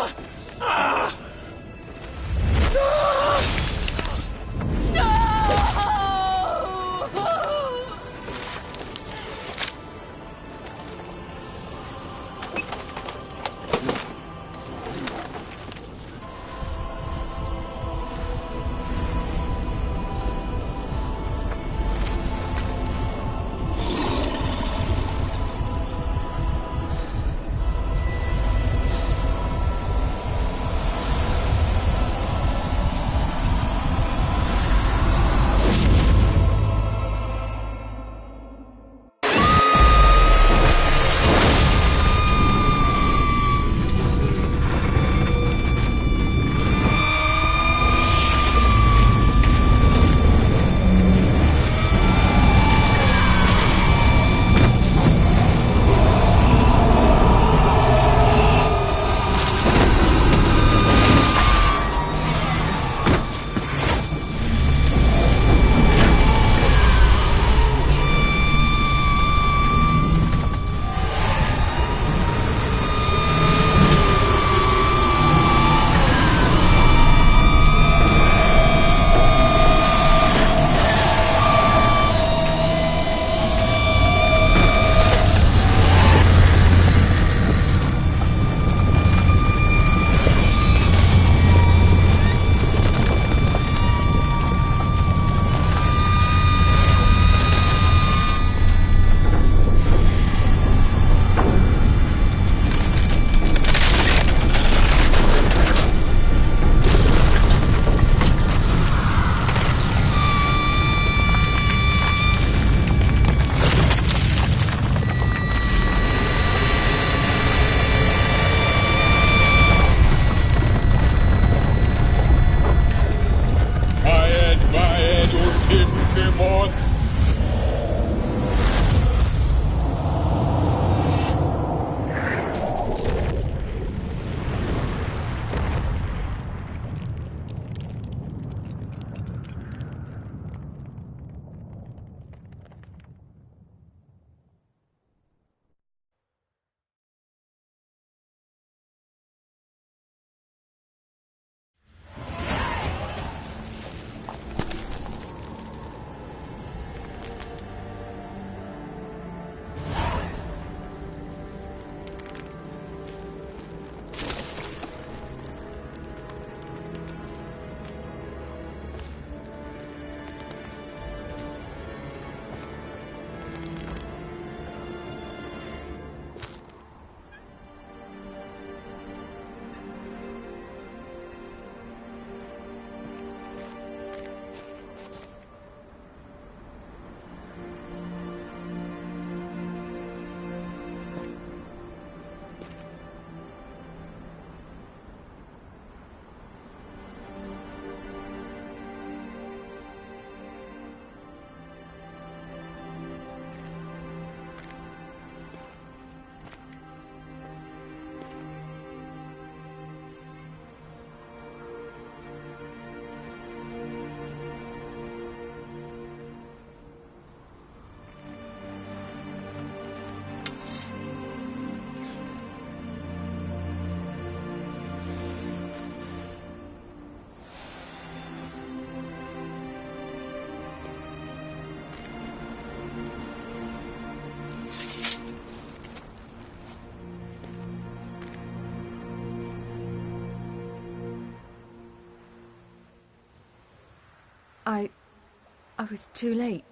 I was too late.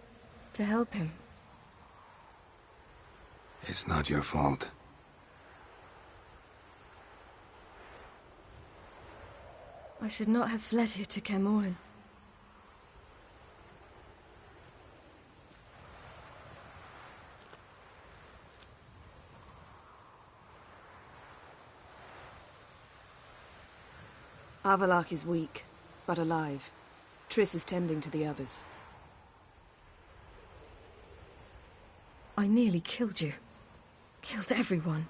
To help him. It's not your fault. I should not have fled here to Kaer Morhen. Avallac'h is weak, but alive. Triss is tending to the others. I nearly killed you. Killed everyone.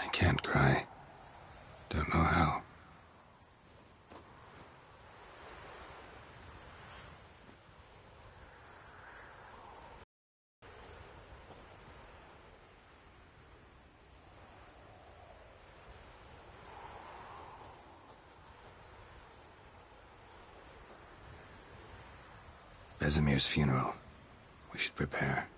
I can't cry. Don't know how. Vesemir's funeral. We should prepare.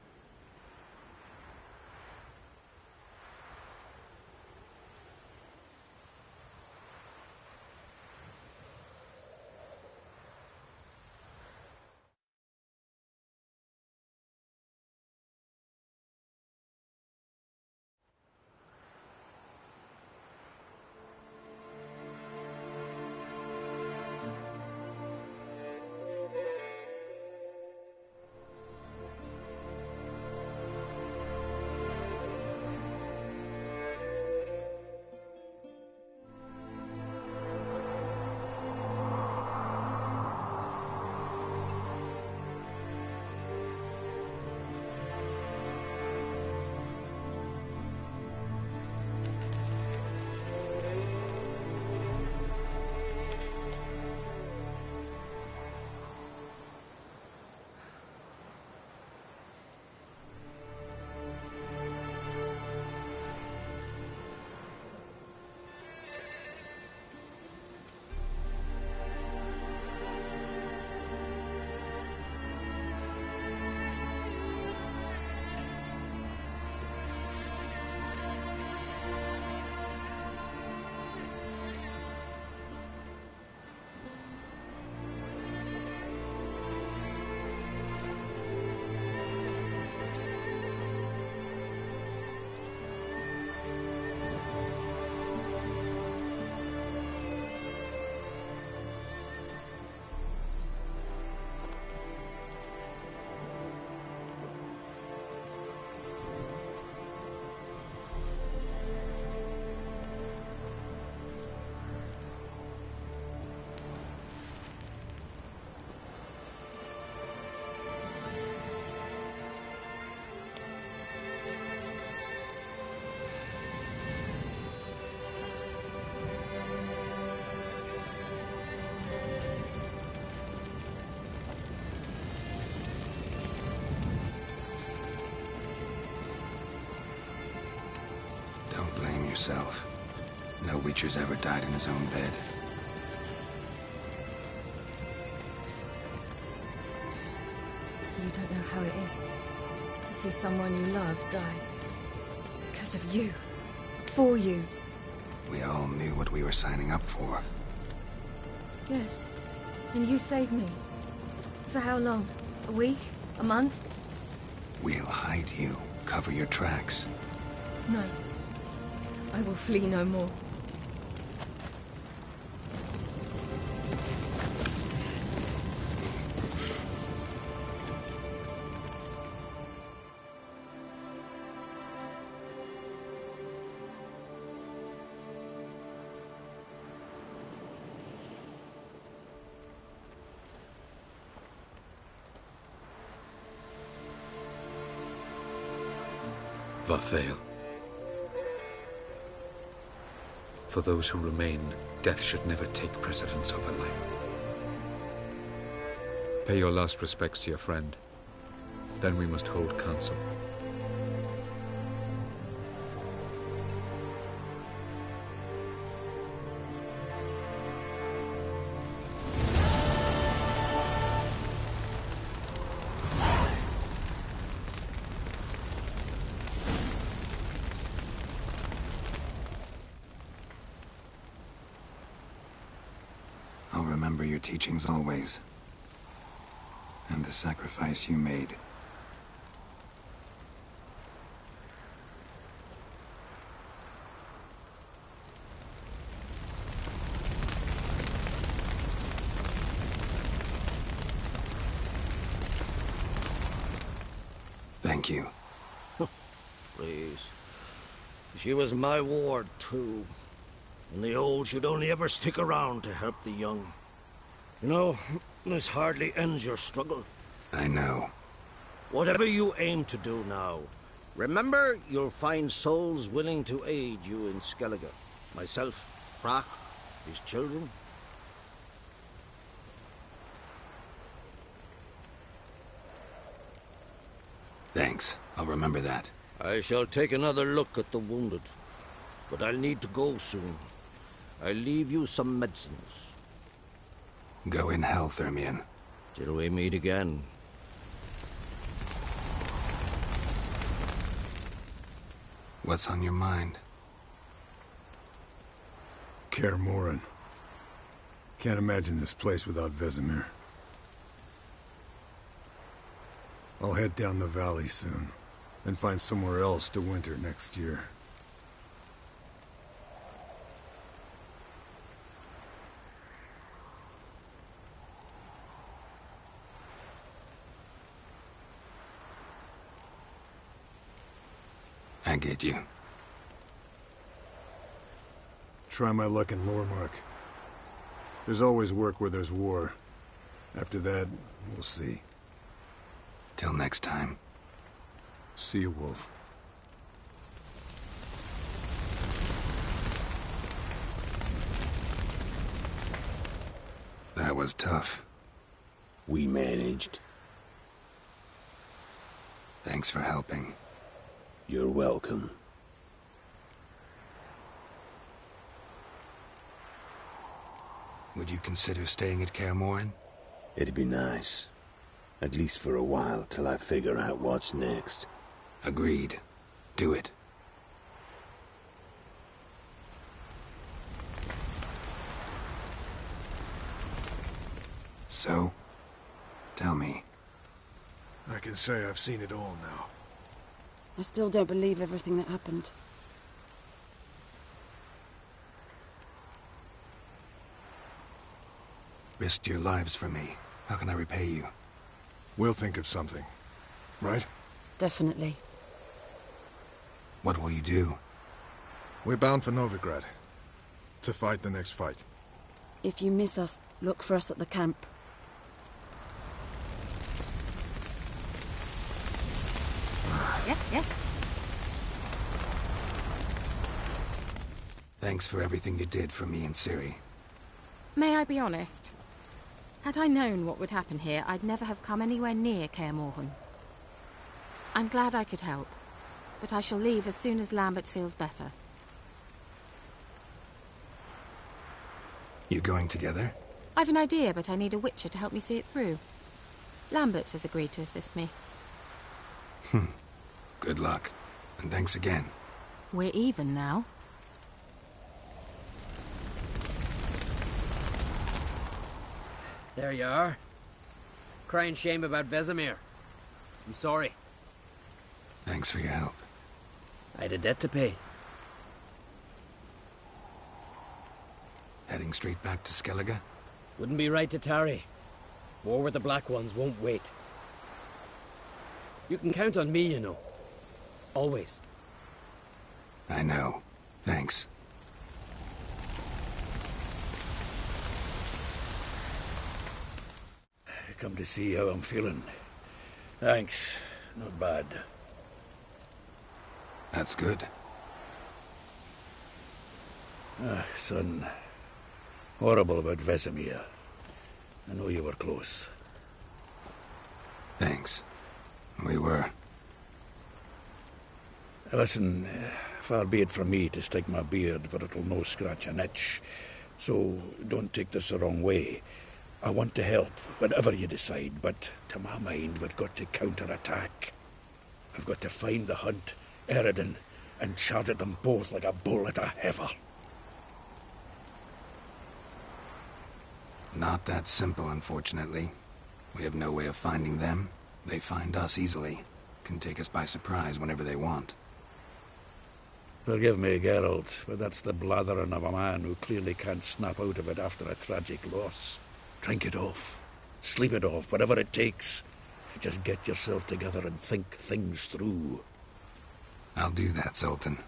Don't blame yourself. No Witcher's ever died in his own bed. You don't know how it is to see someone you love die. Because of you. For you. We all knew what we were signing up for. Yes. And you saved me. For how long? A week? A month? We'll hide you. Cover your tracks. No. I will flee no more. Varthael. For those who remain, death should never take precedence over life. Pay your last respects to your friend. Then we must hold council. I'll remember your teachings always. And the sacrifice you made. Thank you. Please. She was my ward, too. And the old should only ever stick around to help the young. You know, this hardly ends your struggle. I know. Whatever you aim to do now, remember you'll find souls willing to aid you in Skellige. Myself, Crach, his children. Thanks. I'll remember that. I shall take another look at the wounded. But I'll need to go soon. I'll leave you some medicines. Go in health, Ermion. Till we meet again. What's on your mind? Kaer Morhen. Can't imagine this place without Vesemir. I'll head down the valley soon, and find somewhere else to winter next year. I get you. Try my luck in Lormark. There's always work where there's war. After that, we'll see. Till next time. See you, Wolf. That was tough. We managed. Thanks for helping. You're welcome. Would you consider staying at Kaer Morhen? It'd be nice. At least for a while, till I figure out what's next. Agreed. Do it. So, tell me. I can say I've seen it all now. I still don't believe everything that happened. Risked your lives for me. How can I repay you? We'll think of something. Right? Definitely. What will you do? We're bound for Novigrad. To fight the next fight. If you miss us, look for us at the camp. Yes? Thanks for everything you did for me and Ciri. May I be honest? Had I known what would happen here, I'd never have come anywhere near Kaer Morhen. I'm glad I could help, but I shall leave as soon as Lambert feels better. You going together? I've an idea, but I need a Witcher to help me see it through. Lambert has agreed to assist me. Good luck, and thanks again. We're even now. There you are. Crying shame about Vesemir. I'm sorry. Thanks for your help. I had a debt to pay. Heading straight back to Skellige? Wouldn't be right to tarry. War with the Black Ones won't wait. You can count on me, you know. Always. I know. Thanks. Come to see how I'm feeling. Thanks. Not bad. That's good. Son. Horrible about Vesemir. I know you were close. Thanks. We were. Listen, far be it from me to stick my beard, but it'll no scratch an itch. So don't take this the wrong way. I want to help, whatever you decide, but to my mind, we've got to counterattack. I've got to find the Hunt, Eredin, and charge at them both like a bull at a heifer. Not that simple, unfortunately. We have no way of finding them. They find us easily. Can take us by surprise whenever they want. Forgive me, Geralt, but that's the blathering of a man who clearly can't snap out of it after a tragic loss. Drink it off. Sleep it off, whatever it takes. Just get yourself together and think things through. I'll do that, Sultan.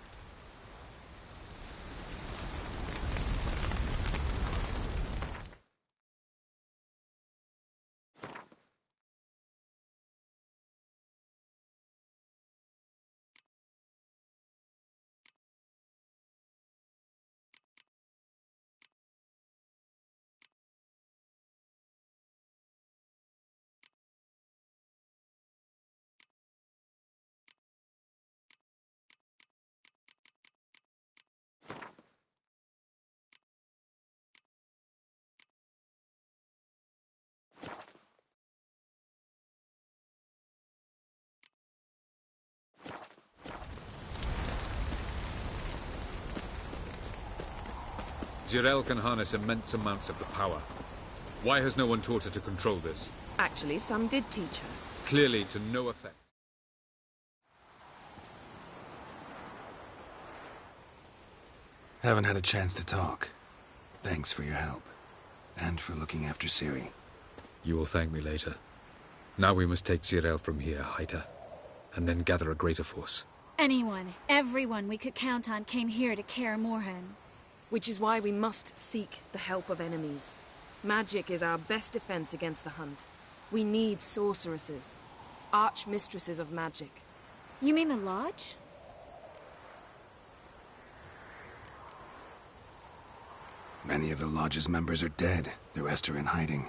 Zirael can harness immense amounts of the power. Why has no one taught her to control this? Actually, some did teach her. Clearly to no effect. Haven't had a chance to talk. Thanks for your help. And for looking after Ciri. You will thank me later. Now we must take Zirael from here, hide her, and then gather a greater force. Anyone, everyone we could count on came here to Kaer Morhen. Which is why we must seek the help of enemies. Magic is our best defense against the Hunt. We need sorceresses. Archmistresses of magic. You mean the Lodge? Many of the Lodge's members are dead. The rest are in hiding.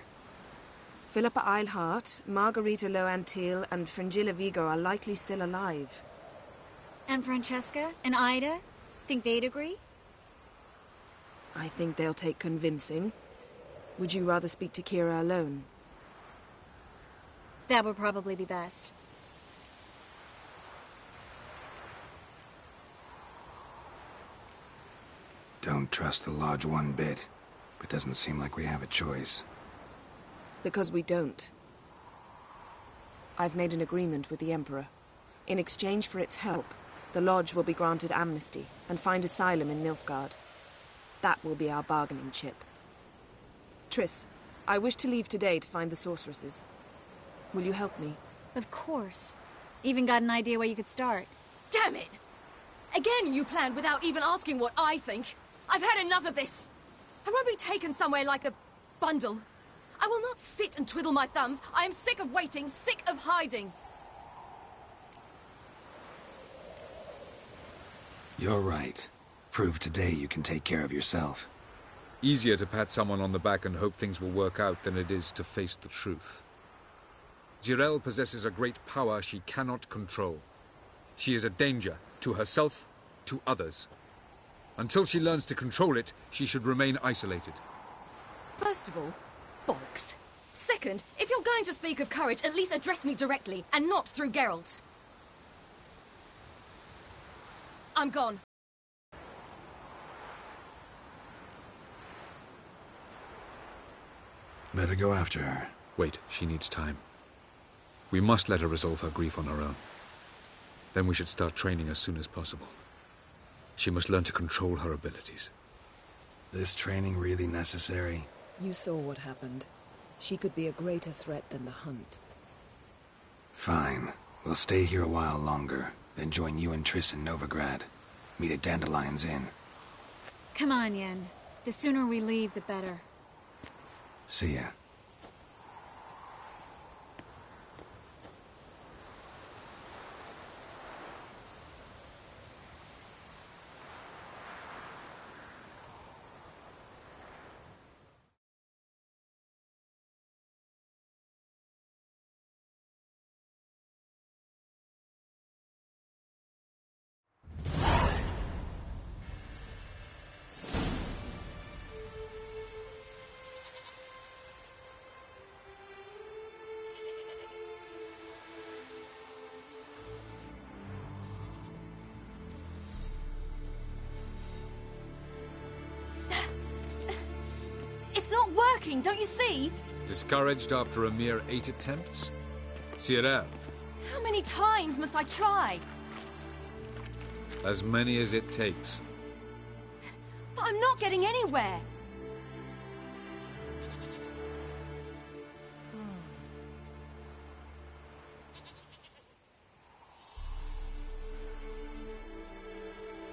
Philippa Eilhart, Margarita Loantil, and Fringilla Vigo are likely still alive. And Francesca? And Ida? Think they'd agree? I think they'll take convincing. Would you rather speak to Kira alone? That would probably be best. Don't trust the Lodge one bit, but doesn't seem like we have a choice. Because we don't. I've made an agreement with the Emperor. In exchange for its help, the Lodge will be granted amnesty and find asylum in Nilfgaard. That will be our bargaining chip. Triss, I wish to leave today to find the sorceresses. Will you help me? Of course. Even got an idea where you could start. Damn it! Again you planned without even asking what I think. I've had enough of this. I won't be taken somewhere like the bundle. I will not sit and twiddle my thumbs. I am sick of waiting, sick of hiding. You're right. Prove today you can take care of yourself. Easier to pat someone on the back and hope things will work out than it is to face the truth. Zirael possesses a great power she cannot control. She is a danger to herself, to others. Until she learns to control it, she should remain isolated. First of all, bollocks. Second, if you're going to speak of courage, at least address me directly, and not through Geralt. I'm gone. Better go after her. Wait, she needs time. We must let her resolve her grief on her own. Then we should start training as soon as possible. She must learn to control her abilities. This training really necessary? You saw what happened. She could be a greater threat than the Hunt. Fine. We'll stay here a while longer, then join you and Triss in Novigrad. Meet at Dandelion's Inn. Come on, Yen. The sooner we leave, the better. See ya. working, don't you see? Discouraged after a mere 8 attempts? Cyril, How many times must I try? as many as it takes. But I'm not getting anywhere.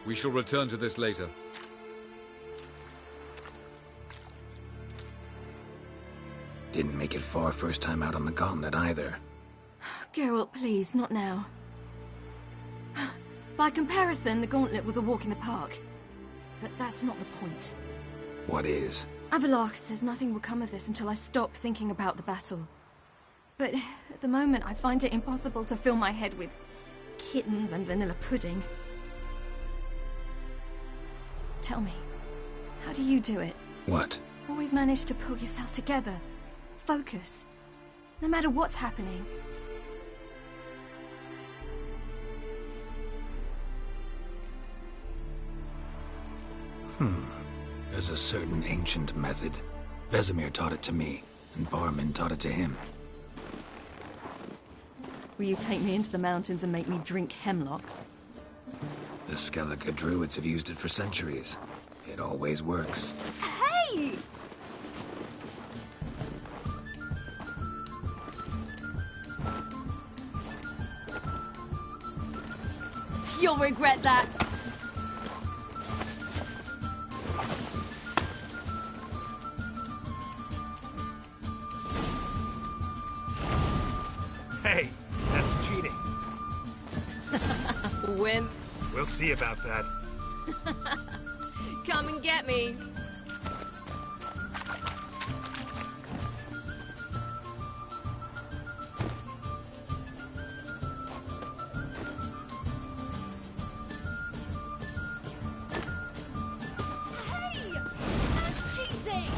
We shall return to this later. Didn't make it far first time out on the gauntlet either. Geralt, please, not now. By comparison, the gauntlet was a walk in the park. But that's not the point. What is? Avallac'h says nothing will come of this until I stop thinking about the battle. But at the moment, I find it impossible to fill my head with kittens and vanilla pudding. Tell me, how do you do it? What? Always manage to pull yourself together. Focus. No matter what's happening. There's a certain ancient method. Vesemir taught it to me, and Barman taught it to him. Will you take me into the mountains and make me drink hemlock? The Skellige druids have used it for centuries. It always works. Hey! You'll regret that. Hey, that's cheating. Wimp. We'll see about that. Come and get me. Hey! That's cheating!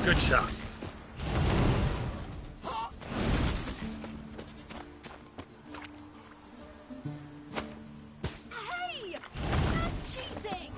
Good shot. Hey! That's cheating!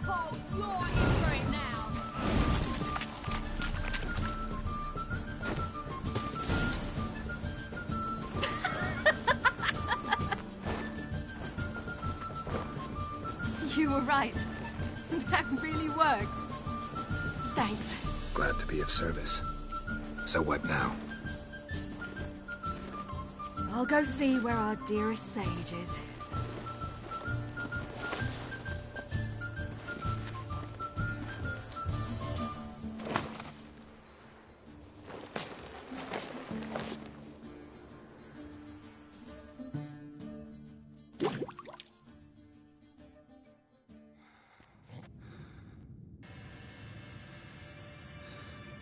Oh, you're in for it now. You were right. That really works. Thanks. Glad to be of service. So what now? I'll go see where our dearest sage is.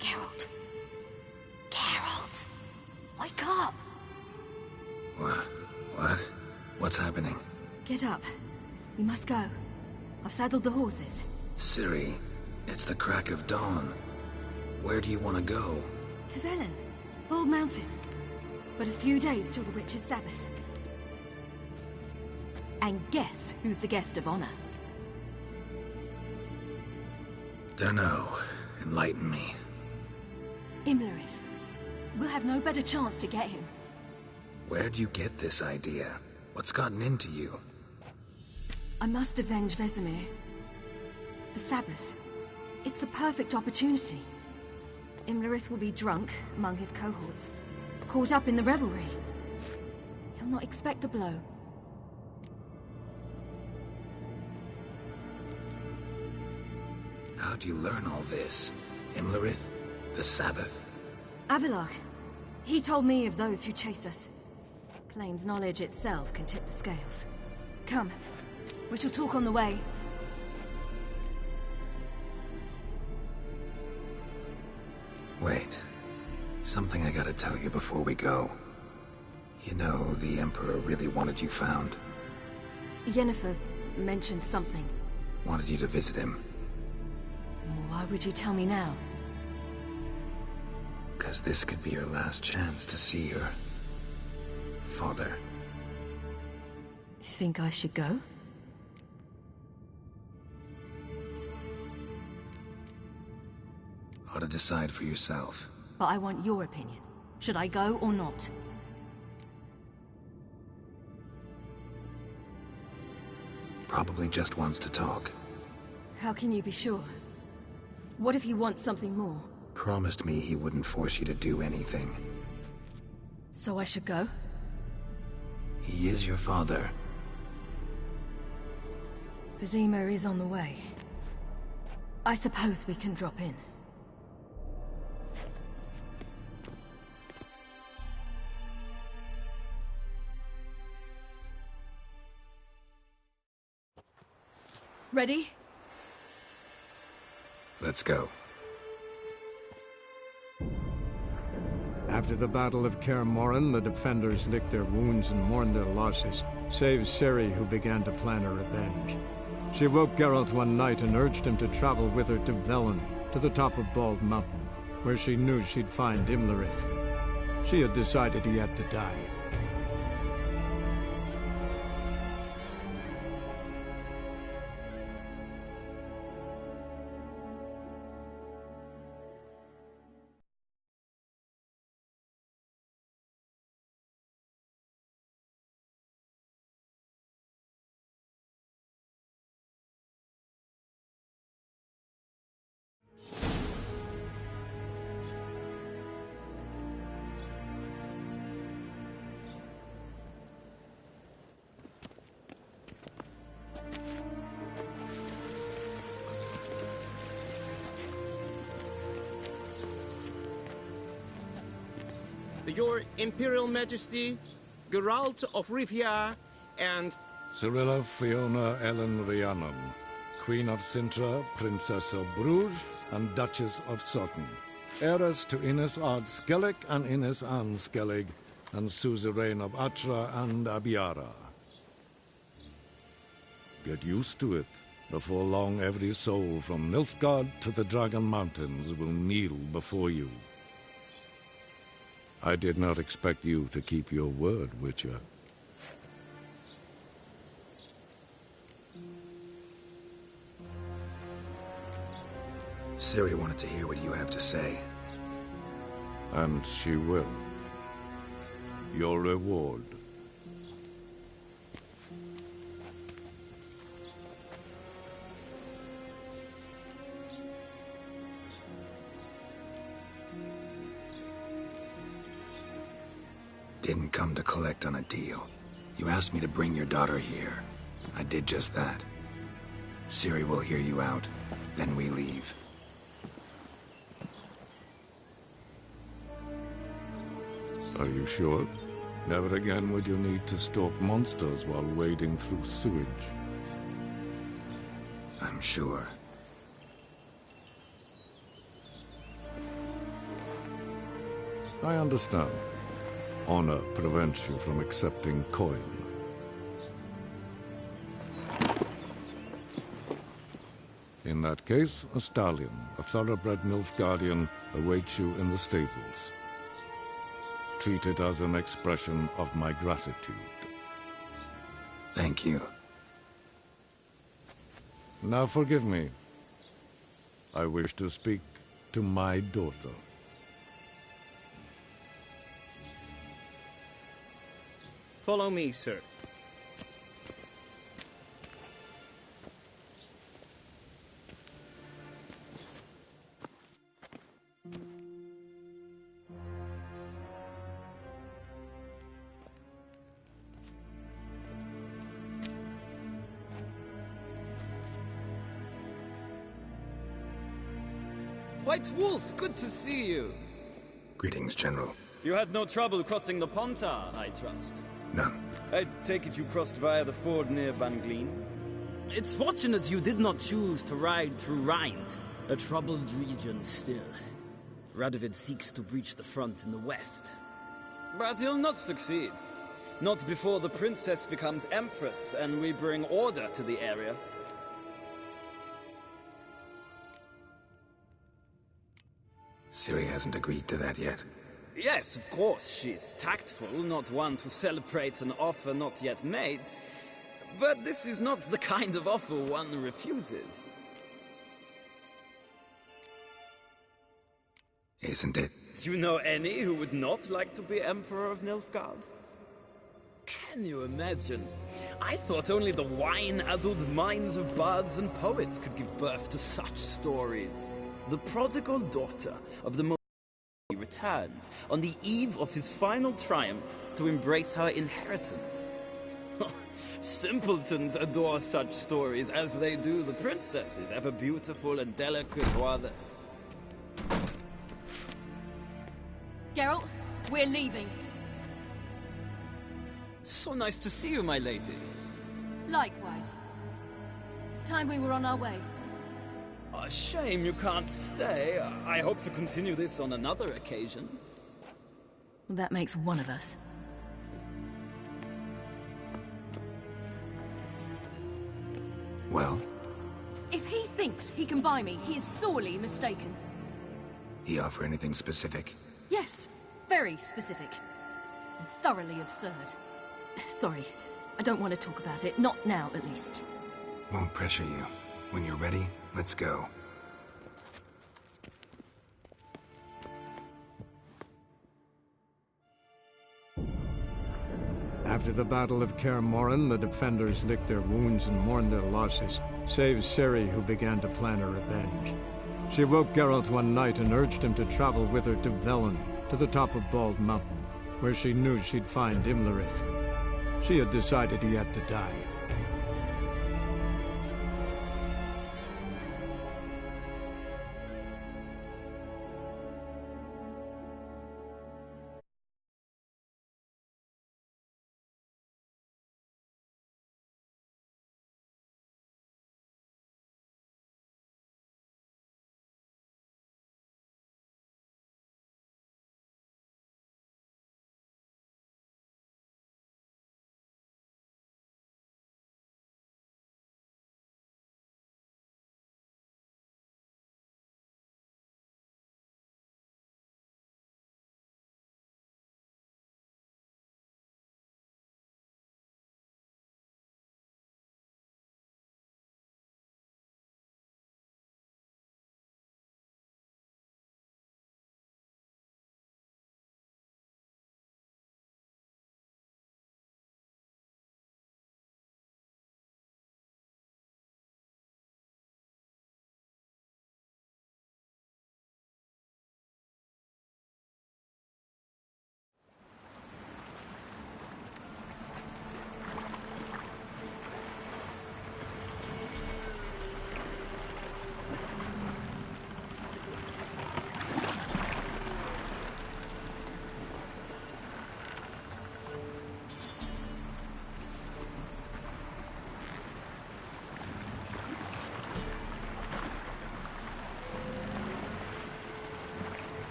Geralt. Geralt! Wake up! What? What's happening? Get up. We must go. I've saddled the horses. Ciri, it's the crack of dawn. Where do you want to go? To Velen, Bald Mountain. But a few days till the Witch's Sabbath. And guess who's the guest of honor? Dunno. Enlighten me. Imlerith. We'll have no better chance to get him. Where'd you get this idea? What's gotten into you? I must avenge Vesemir. The Sabbath. It's the perfect opportunity. Imlerith will be drunk among his cohorts, caught up in the revelry. He'll not expect the blow. How'd you learn all this? Imlerith? The Sabbath? Avallac'h. He told me of those who chase us. Claims knowledge itself can tip the scales. Come. We shall talk on the way. Wait. Something I gotta tell you before we go. You know, the Emperor really wanted you found. Yennefer mentioned something. Wanted you to visit him. Why would you tell me now? 'Cause this could be your last chance to see your father. Think I should go? Ought to decide for yourself. But I want your opinion. Should I go or not? Probably just wants to talk. How can you be sure? What if he wants something more? Promised me he wouldn't force you to do anything. So I should go? He is your father. Vizima is on the way. I suppose we can drop in. Ready? Let's go. After the Battle of Kaer Morhen, the defenders licked their wounds and mourned their losses, save Ciri, who began to plan her revenge. She woke Geralt one night and urged him to travel with her to Velen, to the top of Bald Mountain, where she knew she'd find Imlerith. She had decided he had to die. Your Imperial Majesty, Geralt of Rivia, and... Cirilla Fiona Ellen Rhiannon, Queen of Sintra, Princess of Bruges, and Duchess of Sutton. Heiress to Innes Ard Skellig and Innes Anne Skellig, and suzerain of Atra and Abiara. Get used to it. Before long, every soul from Nilfgaard to the Dragon Mountains will kneel before you. I did not expect you to keep your word, Witcher. Ciri wanted to hear what you have to say. And she will. Your reward. Didn't come to collect on a deal. You asked me to bring your daughter here. I did just that. Ciri will hear you out, then we leave. Are you sure? Never again would you need to stalk monsters while wading through sewage. I'm sure. I understand. Honor prevents you from accepting coin. In that case, a stallion, a thoroughbred Nilfgaardian, awaits you in the stables. Treat it as an expression of my gratitude. Thank you. Now forgive me. I wish to speak to my daughter. Follow me, sir. White Wolf, good to see you. Greetings, General. You had no trouble crossing the Pontar, I trust. None. I take it you crossed via the ford near Banglin? It's fortunate you did not choose to ride through Rind, a troubled region still. Radovid seeks to breach the front in the west. But he'll not succeed. Not before the princess becomes empress and we bring order to the area. Ciri hasn't agreed to that yet. Yes, of course, she's tactful, not one to celebrate an offer not yet made. But this is not the kind of offer one refuses. Isn't it? Do you know any who would not like to be Emperor of Nilfgaard? Can you imagine? I thought only the wine-addled minds of bards and poets could give birth to such stories. The prodigal daughter of the returns on the eve of his final triumph to embrace her inheritance. Simpletons adore such stories as they do the princesses, ever beautiful and delicate while the... Geralt, we're leaving. So nice to see you, my lady. Likewise. Time we were on our way. A shame you can't stay. I hope to continue this on another occasion. That makes one of us. Well? If he thinks he can buy me, he is sorely mistaken. He offer anything specific? Yes, very specific. And thoroughly absurd. Sorry, I don't want to talk about it. Not now, at least. Won't pressure you. When you're ready, let's go. After the Battle of Kaer Morhen, the defenders licked their wounds and mourned their losses, save Ciri, who began to plan a revenge. She woke Geralt one night and urged him to travel with her to Velen, to the top of Bald Mountain, where she knew she'd find Imlerith. She had decided he had to die.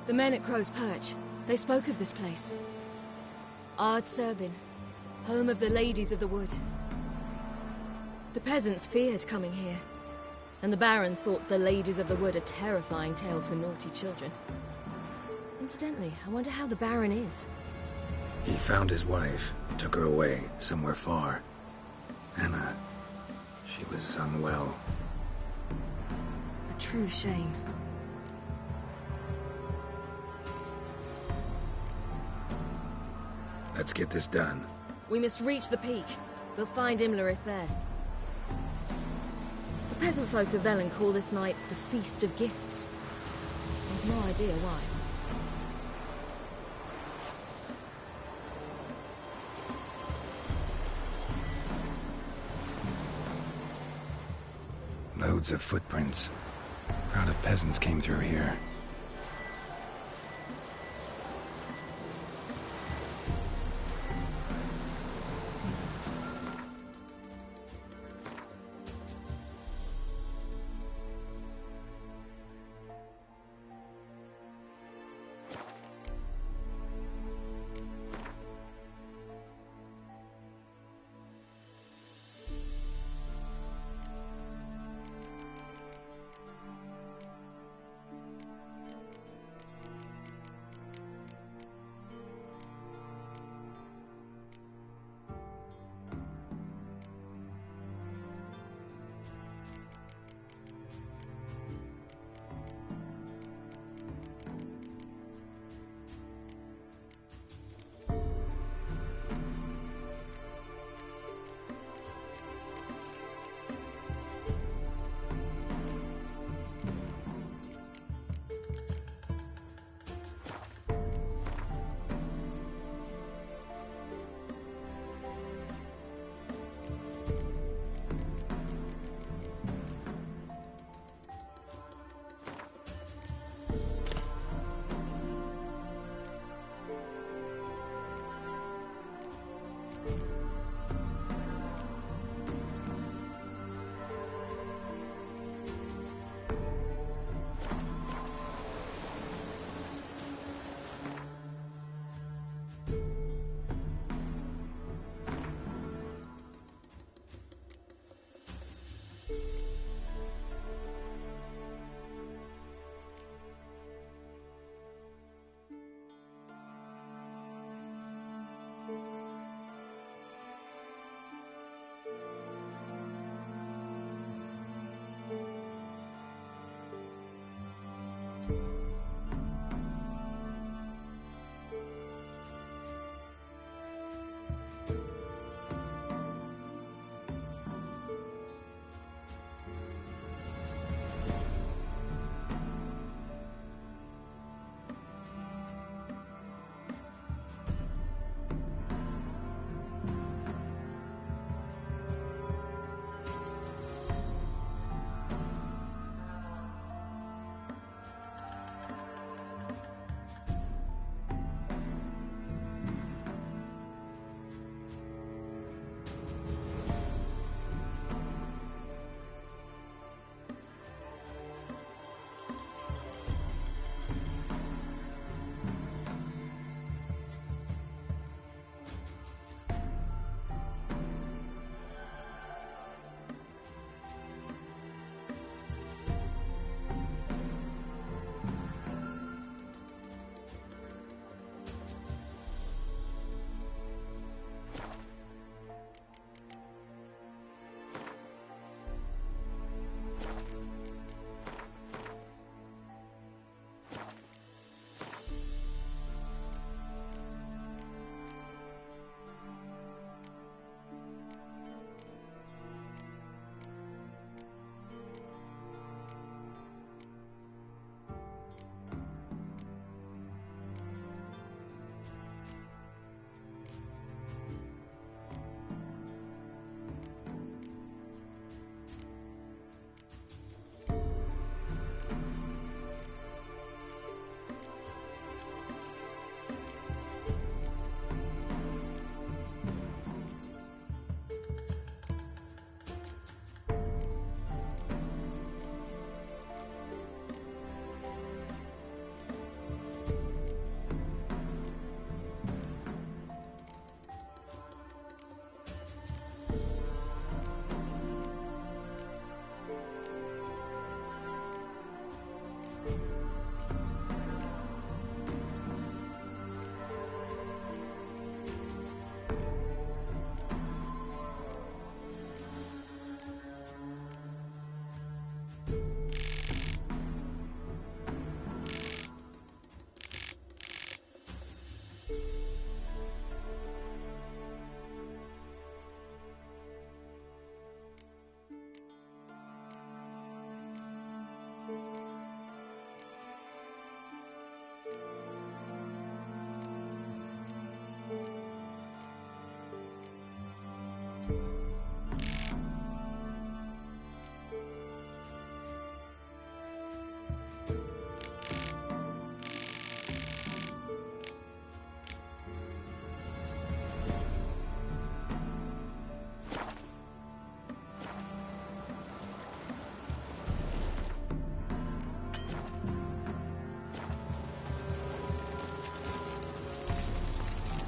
The men at Crow's Perch, they spoke of this place. Ard Serbin, home of the Ladies of the Wood. The peasants feared coming here, and the Baron thought the Ladies of the Wood a terrifying tale for naughty children. Incidentally, I wonder how the Baron is. He found his wife, took her away, somewhere far. Anna, she was unwell. A true shame. Let's get this done. We must reach the peak. We'll find Imlerith there. The peasant folk of Velen call this night the Feast of Gifts. I've no idea why. Loads of footprints. A crowd of peasants came through here.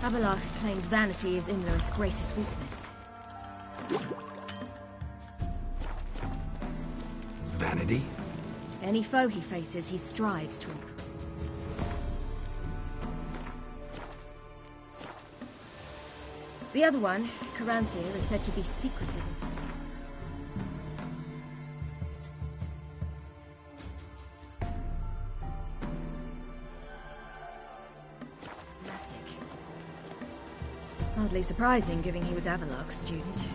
Avallac'h claims vanity is Imlerith's greatest weakness. Vanity? Any foe he faces, he strives to improve. The other one, Caranthir, is said to be secretive. Hardly surprising, given he was Avallac'h's student.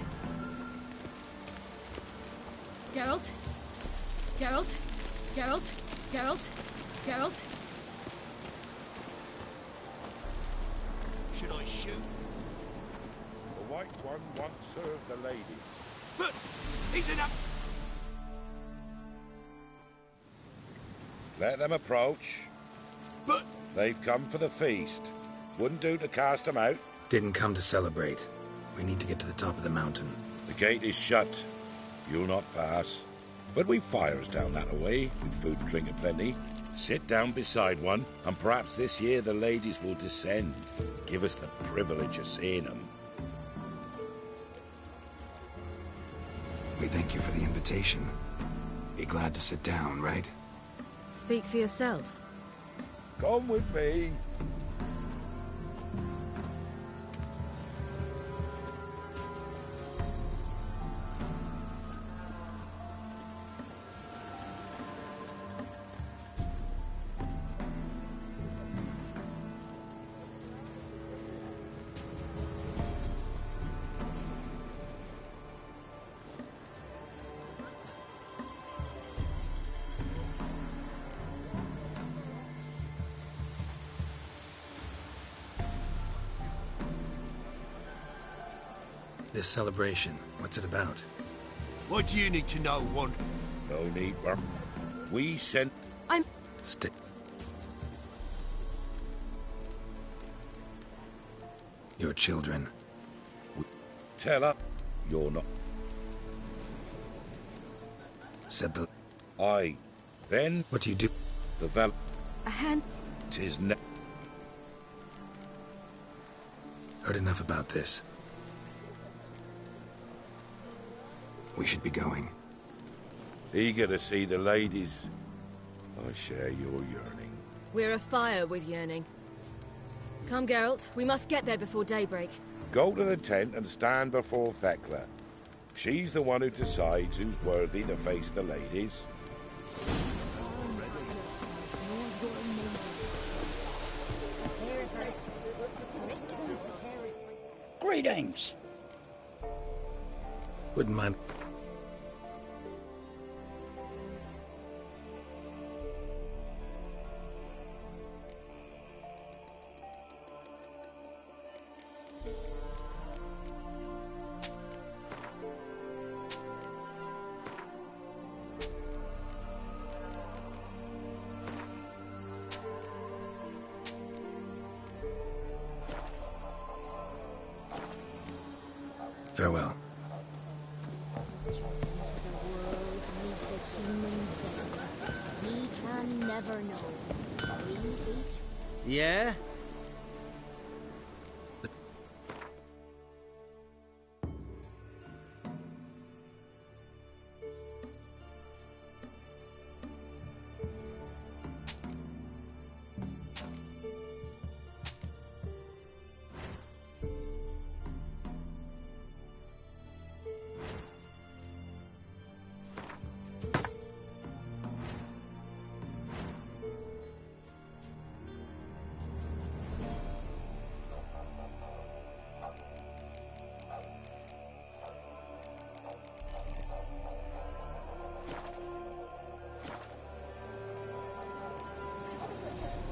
Geralt? Geralt? Geralt? Geralt? Geralt? Should I shoot? The White One once served the ladies. But he's in a... Let them approach. But... They've come for the feast. Wouldn't do to cast them out. Didn't come to celebrate. We need to get to the top of the mountain. The gate is shut. You'll not pass. But we've fires down that way, with food and drink aplenty. Sit down beside one, and perhaps this year the ladies will descend. Give us the privilege of seeing them. We thank you for the invitation. Be glad to sit down, right? Speak for yourself. Come with me. This celebration, what's it about? What do you need to know, Wand? No need for... We sent... I'm... Stick. Your children. Tell up. You're not... Said the... Aye. Then... What do you do? The val... A hand... 'Tis ne... Heard enough about this. We should be going. Eager to see the ladies. I share your yearning. We're afire with yearning. Come, Geralt. We must get there before daybreak. Go to the tent and stand before Thekla. She's the one who decides who's worthy to face the ladies. Greetings. Wouldn't mind. Farewell. We can never know. Yeah?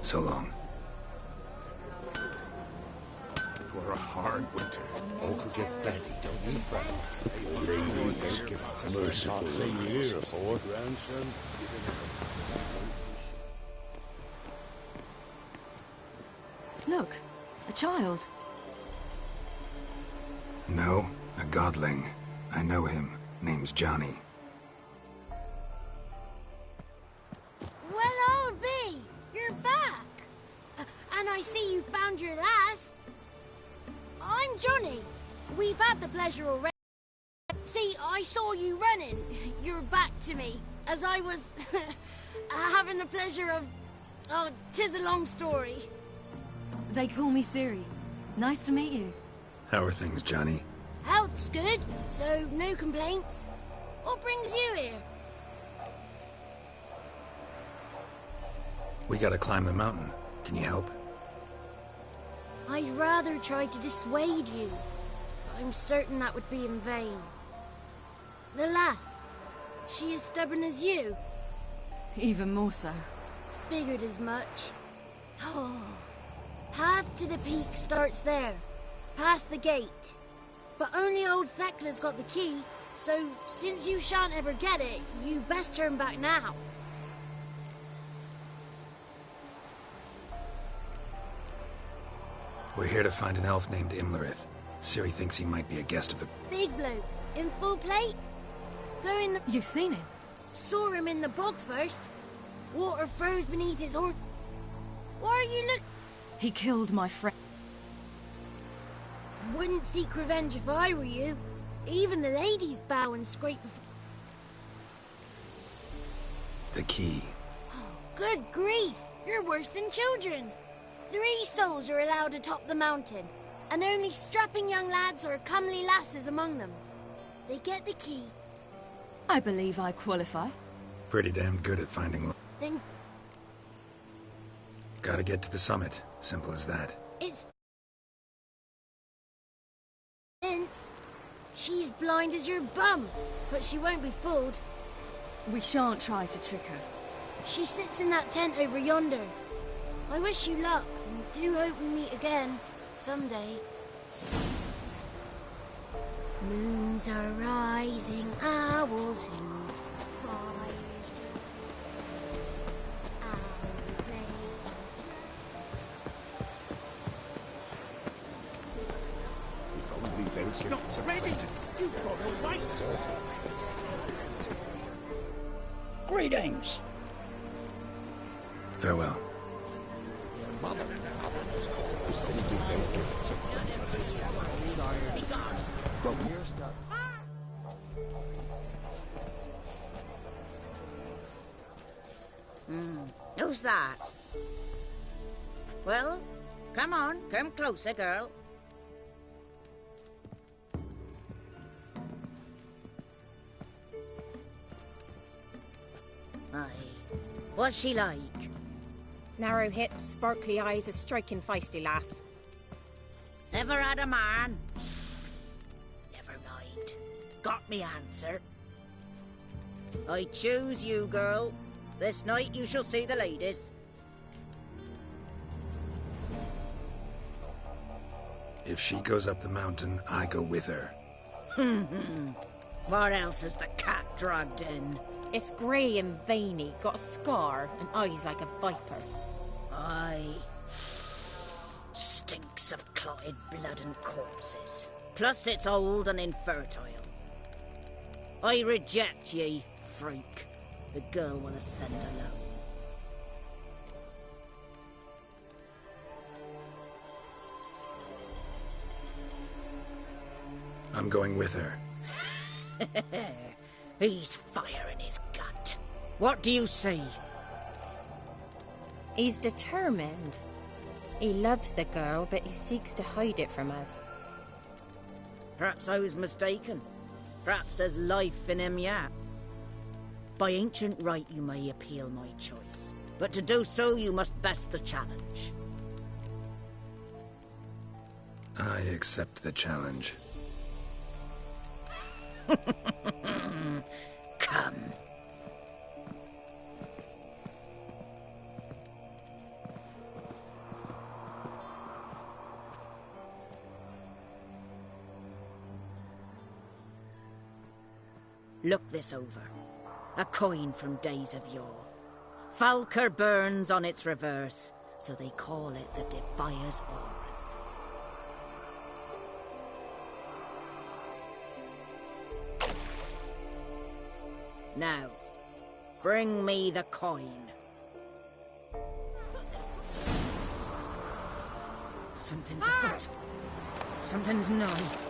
So long. For a hard winter. Uncle give Betty, don't you fret. Ladies, merciful ladies. Grandson, Look, a child. No, a godling. I know him. Name's Johnny. Well, I'll be. You're back. And I see you found your lass. I'm Johnny. We've had the pleasure already. See, I saw you running. You're back to me. As I was having the pleasure of... Oh, 'tis a long story. They call me Ciri. Nice to meet you. How are things, Johnny? Health's good, so no complaints. What brings you here? We gotta climb the mountain. Can you help? I'd rather try to dissuade you. I'm certain that would be in vain. The lass, she as stubborn as you? Even more so. Figured as much. Oh. Path to the peak starts there, past the gate. But only old Thekla's got the key, so since you shan't ever get it, you best turn back now. We're here to find an elf named Imlerith. Ciri thinks he might be a guest of the... Big bloke, in full plate? Go in the... You've seen him? Saw him in the bog first. Water froze beneath his horse. Why are you look... He killed my friend. Wouldn't seek revenge if I were you. Even the ladies bow and scrape before... The key. Good grief! You're worse than children. 3 souls are allowed atop the mountain, and only strapping young lads or comely lasses among them. They get the key. I believe I qualify. Pretty damn good at finding... Then Gotta get to the summit. Simple as that. it's... Vince. She's blind as your bum, but she won't be fooled. We shan't try to trick her. She sits in that tent over yonder. I wish you luck, and do hope we meet again, someday. Moons are rising, owls hoot, fires owls If only they would give not ready to... You've got to wait. Greetings. Farewell. Who's that? Well, come on, come closer, girl. Aye. What's she like? Narrow hips, sparkly eyes, a striking feisty lass. Ever had a man? Never mind. Got me answer. I choose you, girl. This night you shall see the ladies. If she goes up the mountain, I go with her. What else has the cat dragged in? It's grey and veiny, got a scar, and eyes like a viper. Aye. Stinks of clotted blood and corpses. Plus it's old and infertile. I reject ye, freak. The girl will ascend alone. I'm going with her. He's fire in his gut. What do you say? He's determined. He loves the girl, but he seeks to hide it from us. Perhaps I was mistaken. Perhaps there's life in him yet. By ancient right you may appeal my choice, but to do so you must best the challenge. I accept the challenge. Come. Look this over. A coin from days of yore. Falker burns on its reverse, so they call it the Defier's Oran. Now, bring me the coin. Something's afoot. Something's nigh.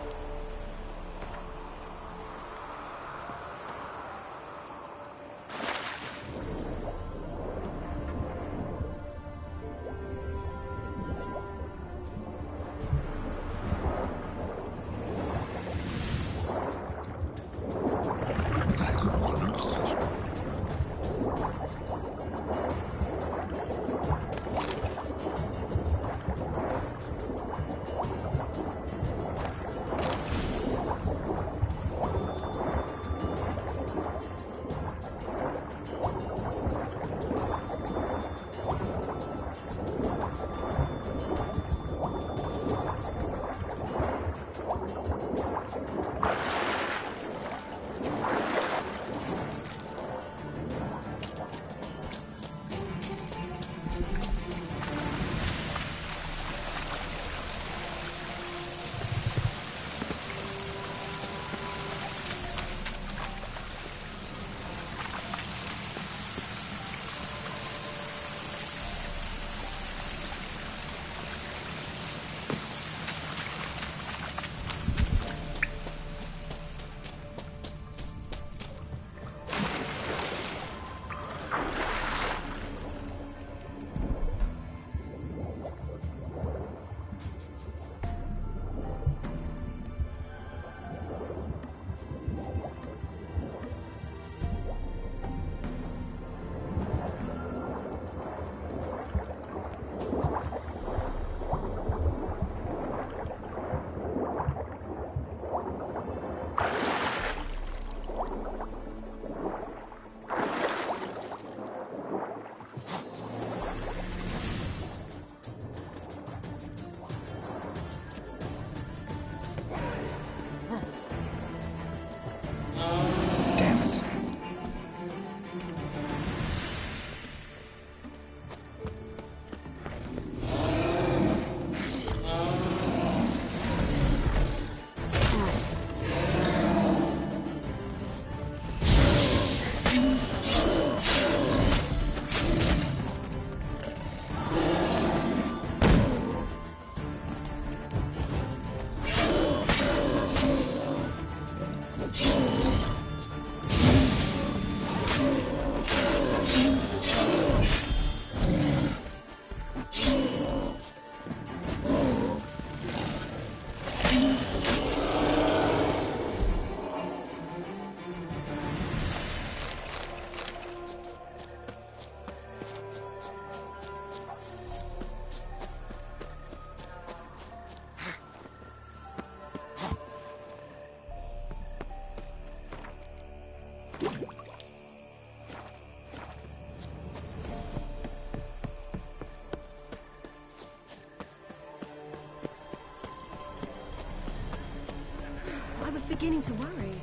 I was beginning to worry.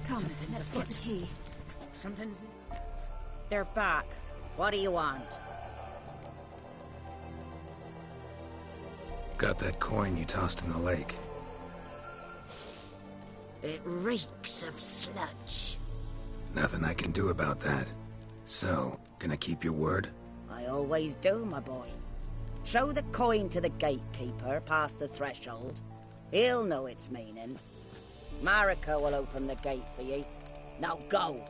Come, Something's let's get the afoot. key. Something's... They're back. What do you want? Got that coin you tossed in the lake. It reeks of sludge. Nothing I can do about that. So, gonna keep your word? I always do, my boy. Show the coin to the gatekeeper past the threshold. He'll know its meaning. Marika will open the gate for you. Now go!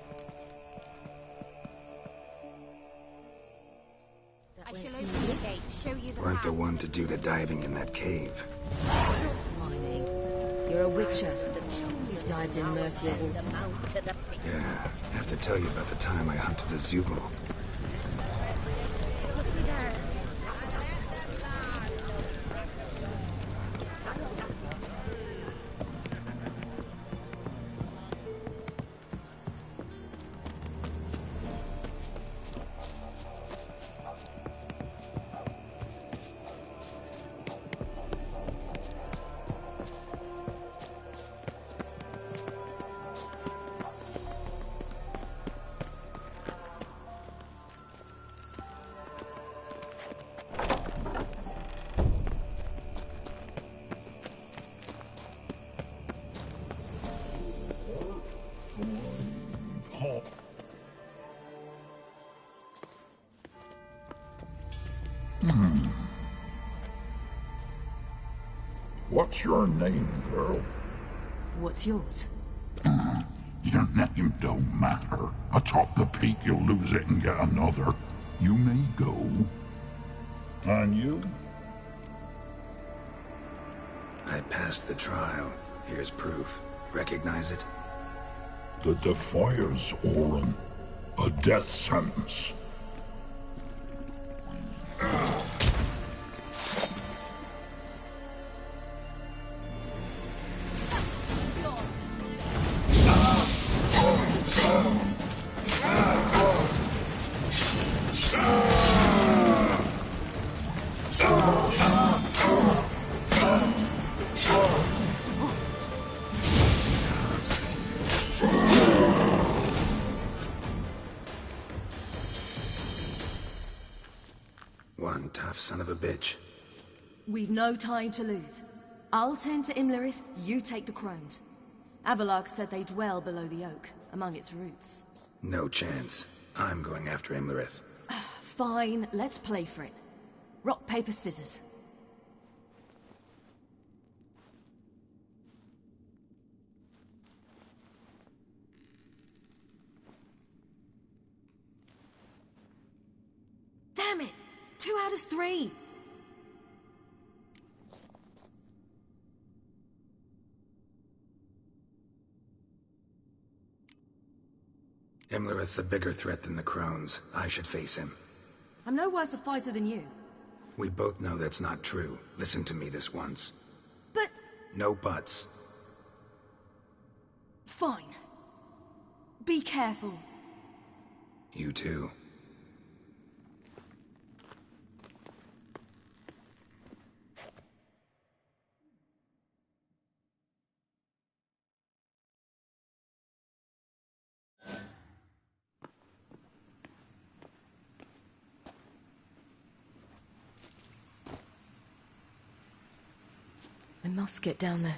I shall open the gate, show you the Weren't the one to do the diving in that cave. Stop whining. You're a witcher. You've dived in murkier waters. Yeah, have to tell you about the time I hunted a Zubul. What's your name, girl? What's yours? Your name don't matter. Atop the peak, you'll lose it and get another. You may go. And you? I passed the trial. Here's proof. Recognize it? The Defiers, Orin. A death sentence. One tough son of a bitch. We've no time to lose. I'll tend to Imlerith, you take the crones. Avalark said they dwell below the oak, among its roots. No chance. I'm going after Imlerith. Fine, let's play for it. Rock, paper, scissors. Damn it! 2 out of 3! Imlerith's a bigger threat than the Crones. I should face him. I'm no worse a fighter than you. We both know that's not true. Listen to me this once. But... No buts. Fine. Be careful. You too. I must get down there.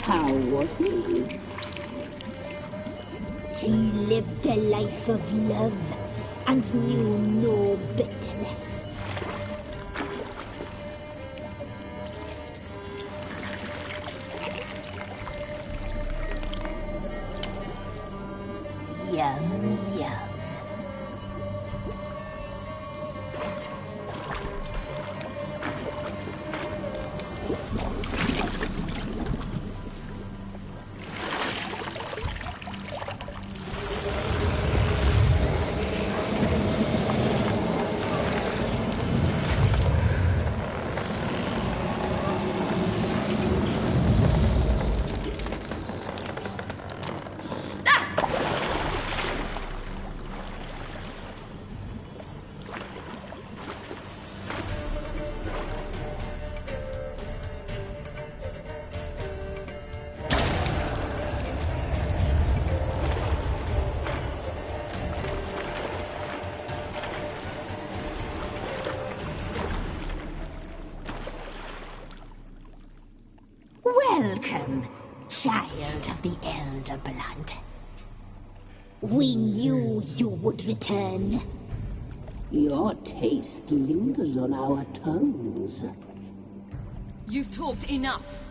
How was he? He lived a life of love and knew no bitterness. Yum, yum. Welcome, child of the Elder Blood. We knew you would return. Your taste lingers on our tongues. You've talked enough.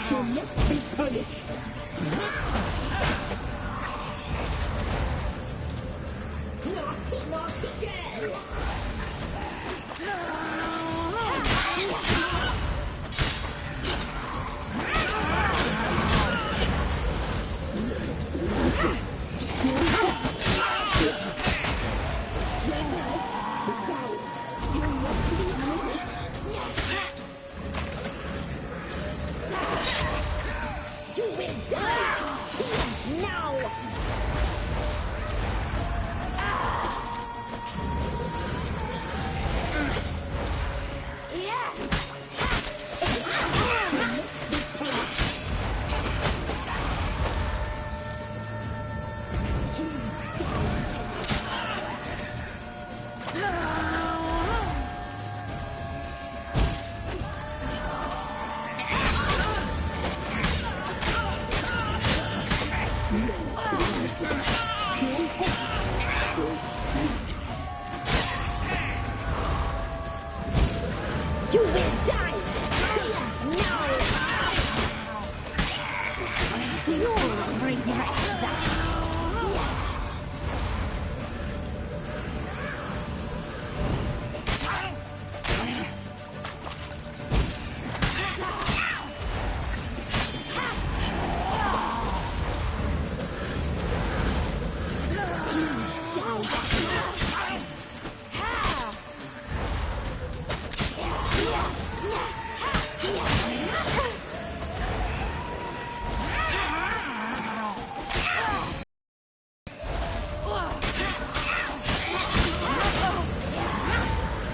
You must be punished.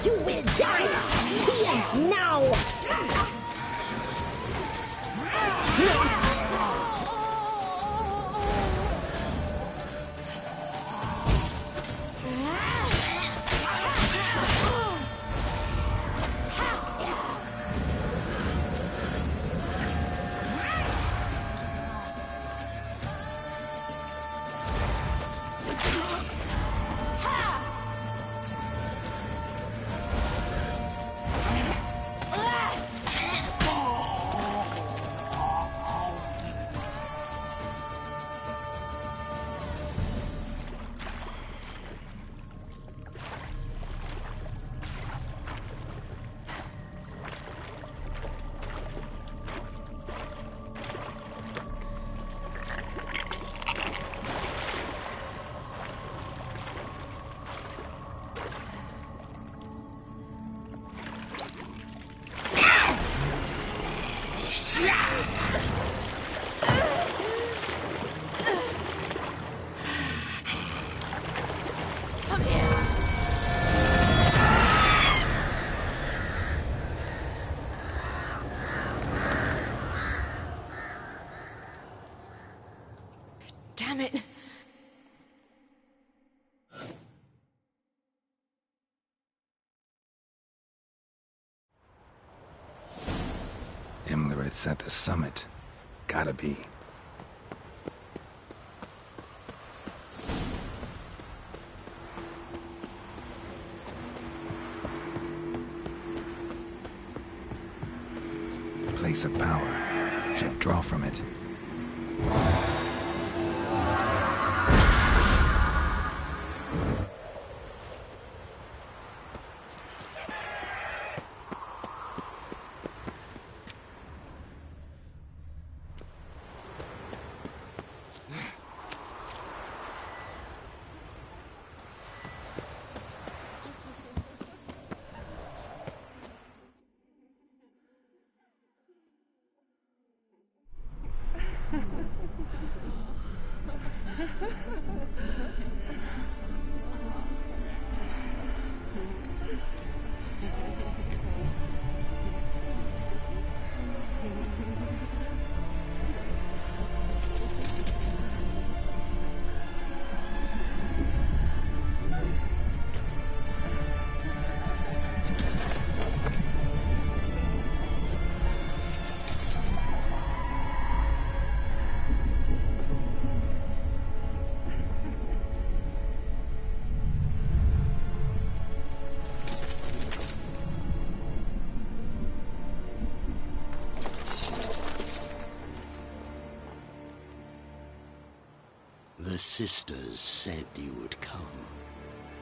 You will die here now! Damn it! Imlerith's at the summit. Gotta be. Place of power. Should draw from it. The sisters said you would come.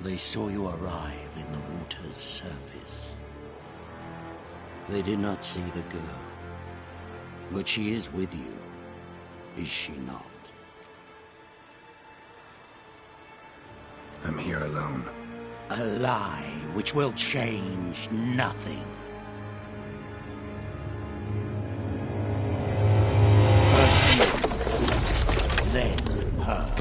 They saw you arrive in the water's surface. They did not see the girl. But she is with you, is she not? I'm here alone. A lie which will change nothing. First you, then her.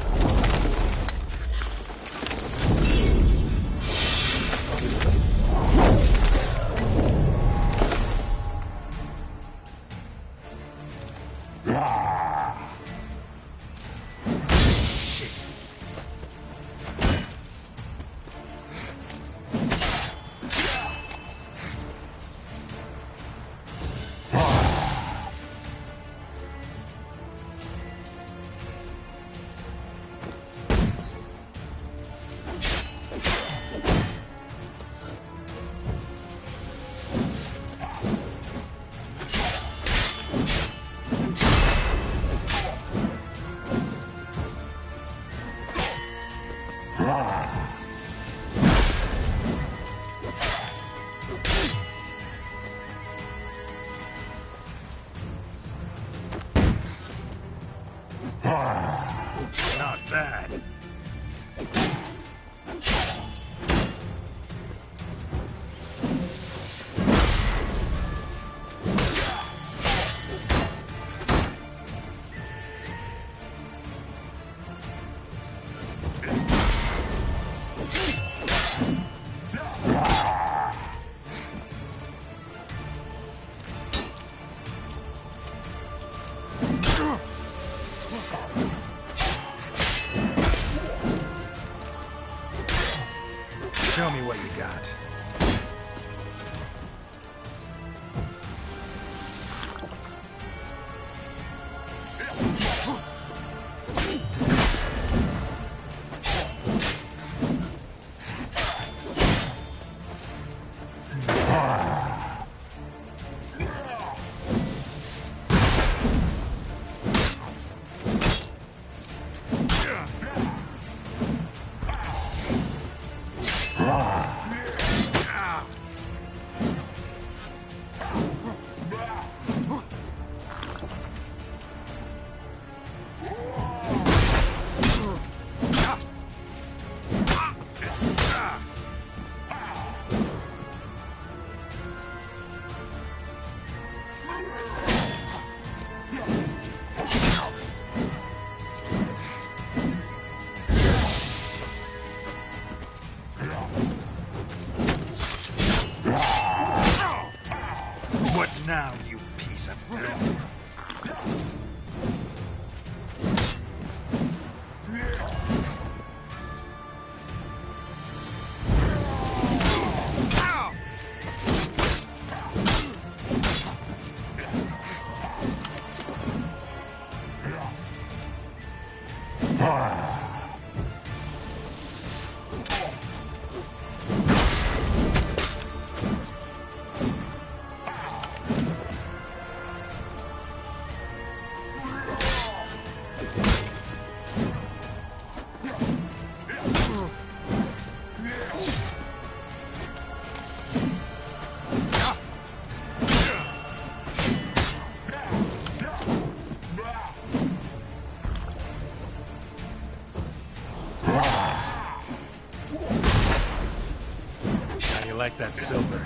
Not bad. Show me what you got. Now, you piece of filth. Like that silver.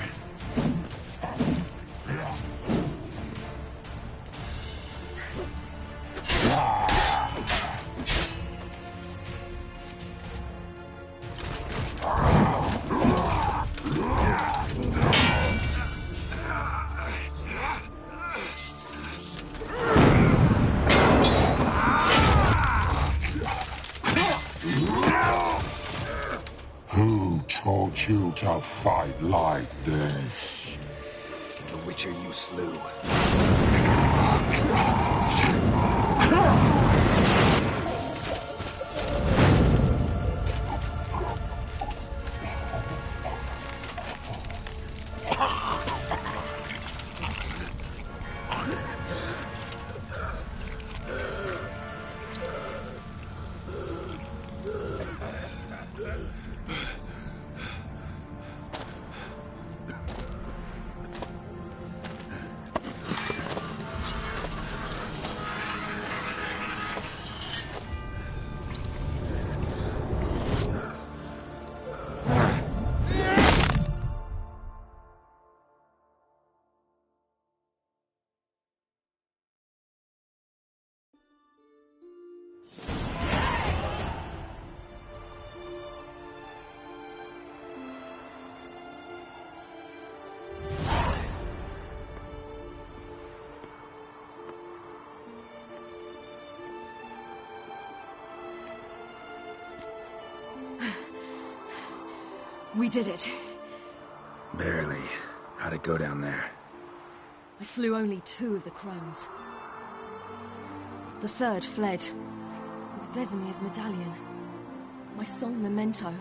Who taught you to fight like this? The Witcher you slew. We did it. Barely. How'd it go down there? I slew only 2 of the crones. The third fled, with Vesemir's medallion. My song memento.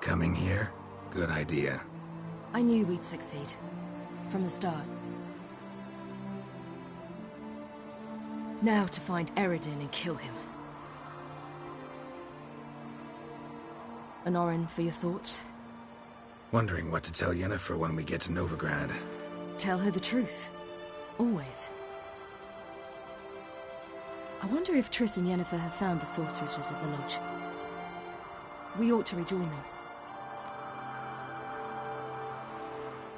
Coming here? Good idea. I knew we'd succeed. From the start. Now to find Eredin and kill him. Honorin, for your thoughts? Wondering what to tell Yennefer when we get to Novigrad. Tell her the truth. Always. I wonder if Triss and Yennefer have found the sorceresses at the lodge. We ought to rejoin them.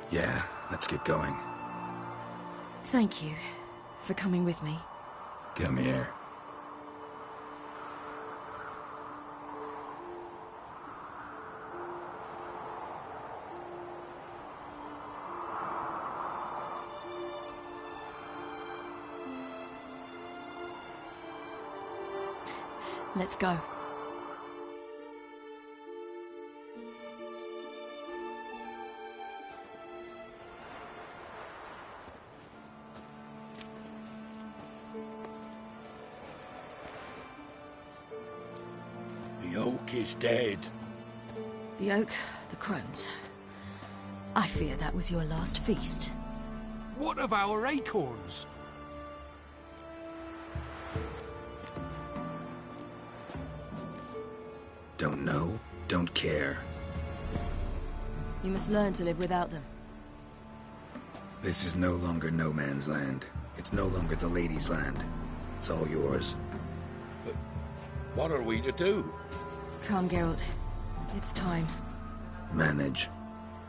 Yeah, let's get going. Thank you for coming with me. Come here. Let's go. The oak is dead. The oak, the crones. I fear that was your last feast. What of our acorns? Don't know, don't care. You must learn to live without them. This is no longer no man's land. It's no longer the lady's land. It's all yours. But what are we to do? Come, Geralt. It's time. Manage.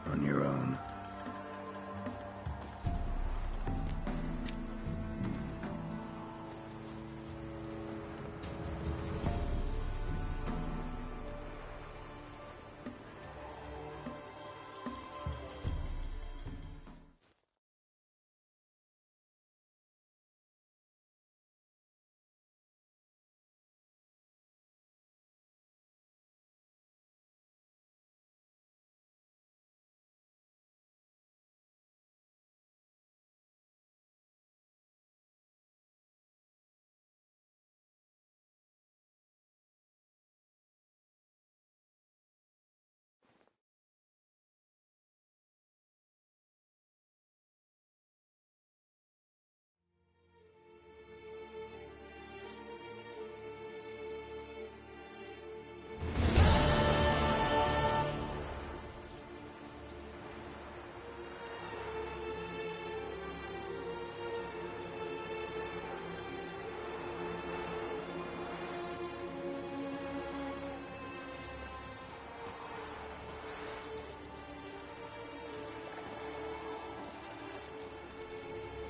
On your own.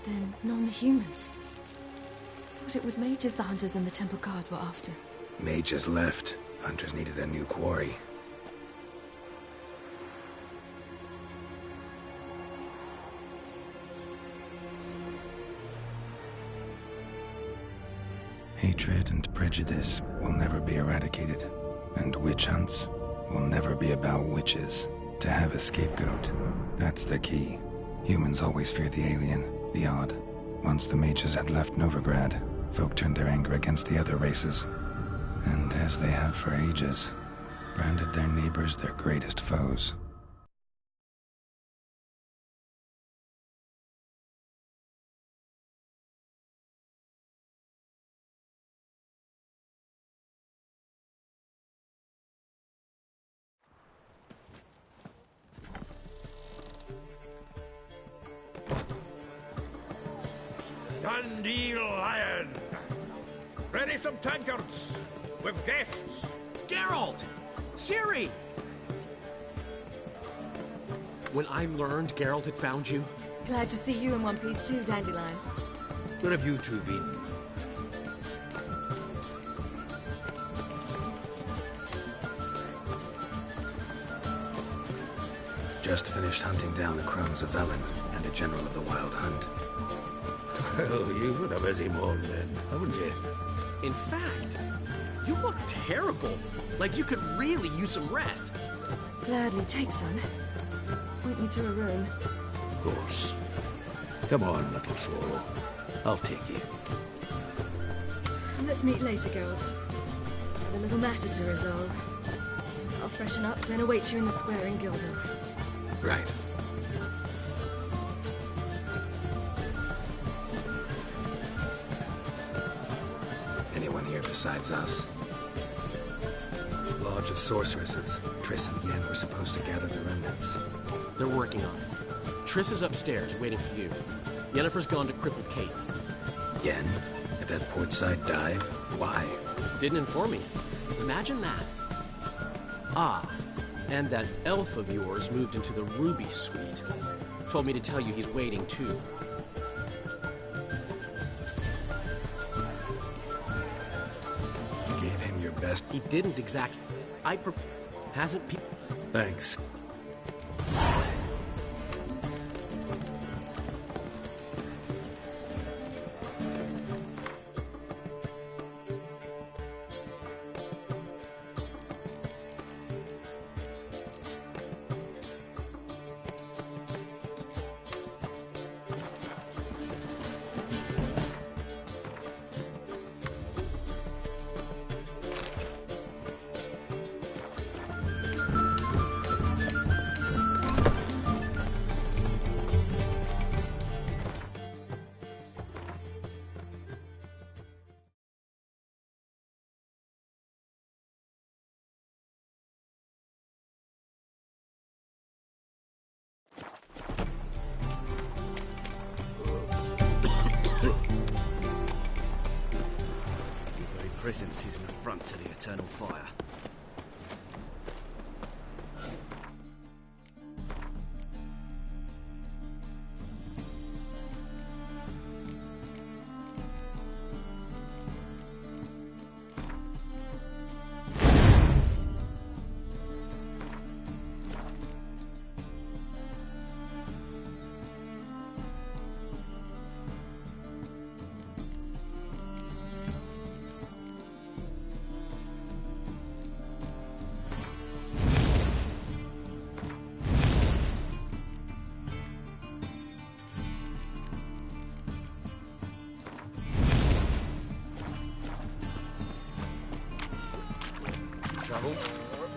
Then non-humans. Thought it was mages the hunters and the Temple Guard were after. Mages left. Hunters needed a new quarry. Hatred and prejudice will never be eradicated, and witch hunts will never be about witches. To have a scapegoat, that's the key. Humans always fear the alien, the odd. Once the mages had left Novigrad, folk turned their anger against the other races. And as they have for ages, branded their neighbors their greatest foes. Dundee Lion! Ready some tankards! With guests! Geralt! Ciri! When I learned Geralt had found you... Glad to see you in one piece too, Dandelion. Where have you two been? Just finished hunting down the crones of Velen and a general of the Wild Hunt. Well, you've had a busy morning then, haven't you? In fact, you look terrible. Like you could really use some rest. Gladly take some. Point me to a room. Of course. Come on, little swallow. I'll take you. Let's meet later, Geralt. Have a little matter to resolve. I'll freshen up, then await you in the square in Gildorf. Right. Anyone here besides us? Lodge of Sorceresses. Triss and Yen were supposed to gather the remnants. They're working on it. Triss is upstairs, waiting for you. Yennefer's gone to Crippled Kate's. Yen? At that portside dive? Why? Didn't inform me. Imagine that. Ah, and that elf of yours moved into the Ruby Suite. Told me to tell you he's waiting, too. You gave him your best... He didn't exactly. Hasn't Thanks. presence is an affront to the Eternal Fire.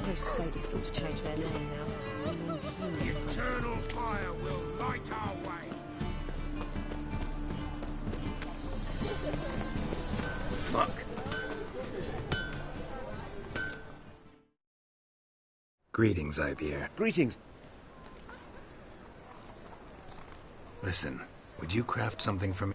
Those sadists ought to change their name now. To non-human hunters. Eternal fire will light our way. Fuck! Greetings, Ibeer. Greetings. Listen, would you craft something for me?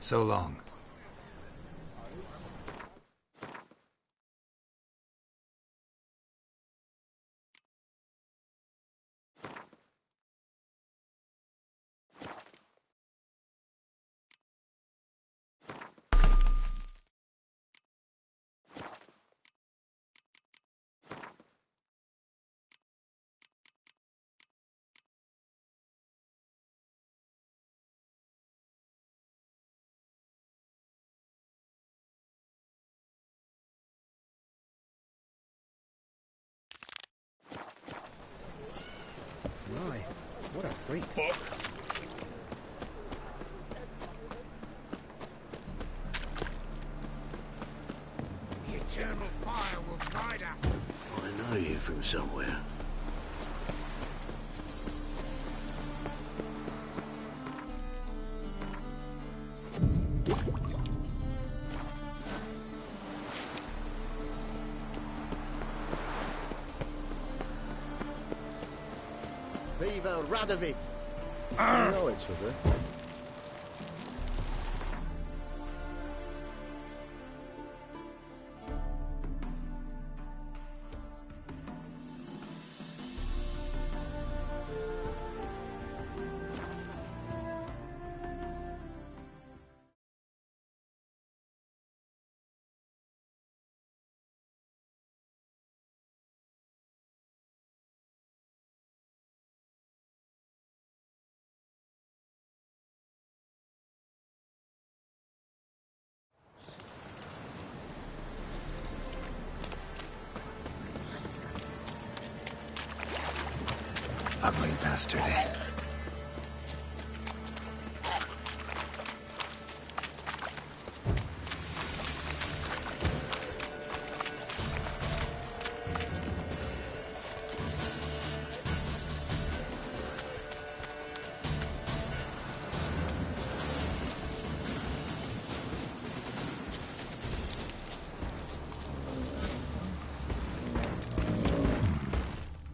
So long. My, what a freak. Fuck. The eternal fire will guide us. I know you from somewhere. Viva Radovid! Do you know each other? Ugly bastard.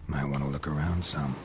Might want to look around some.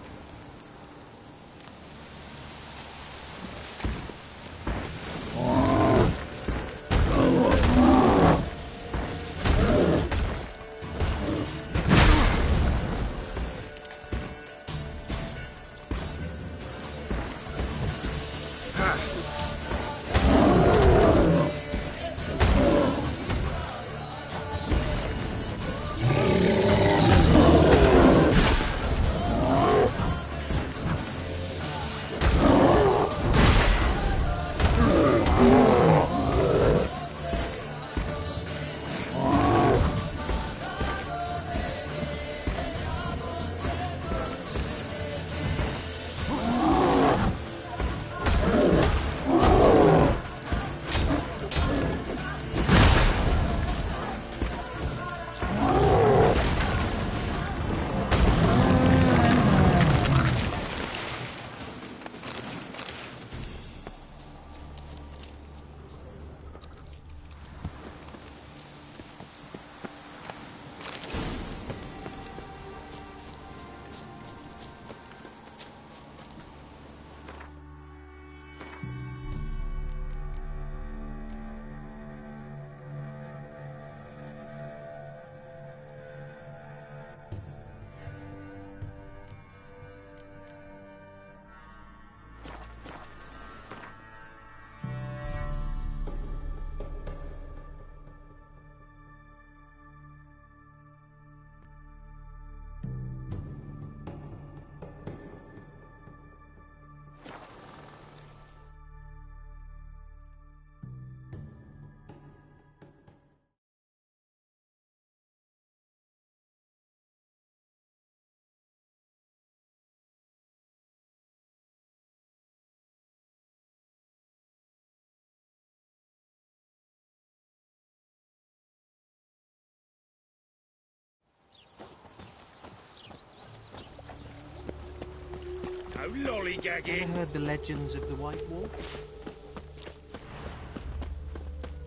lollygagging? Ever heard the legends of the White Wolf?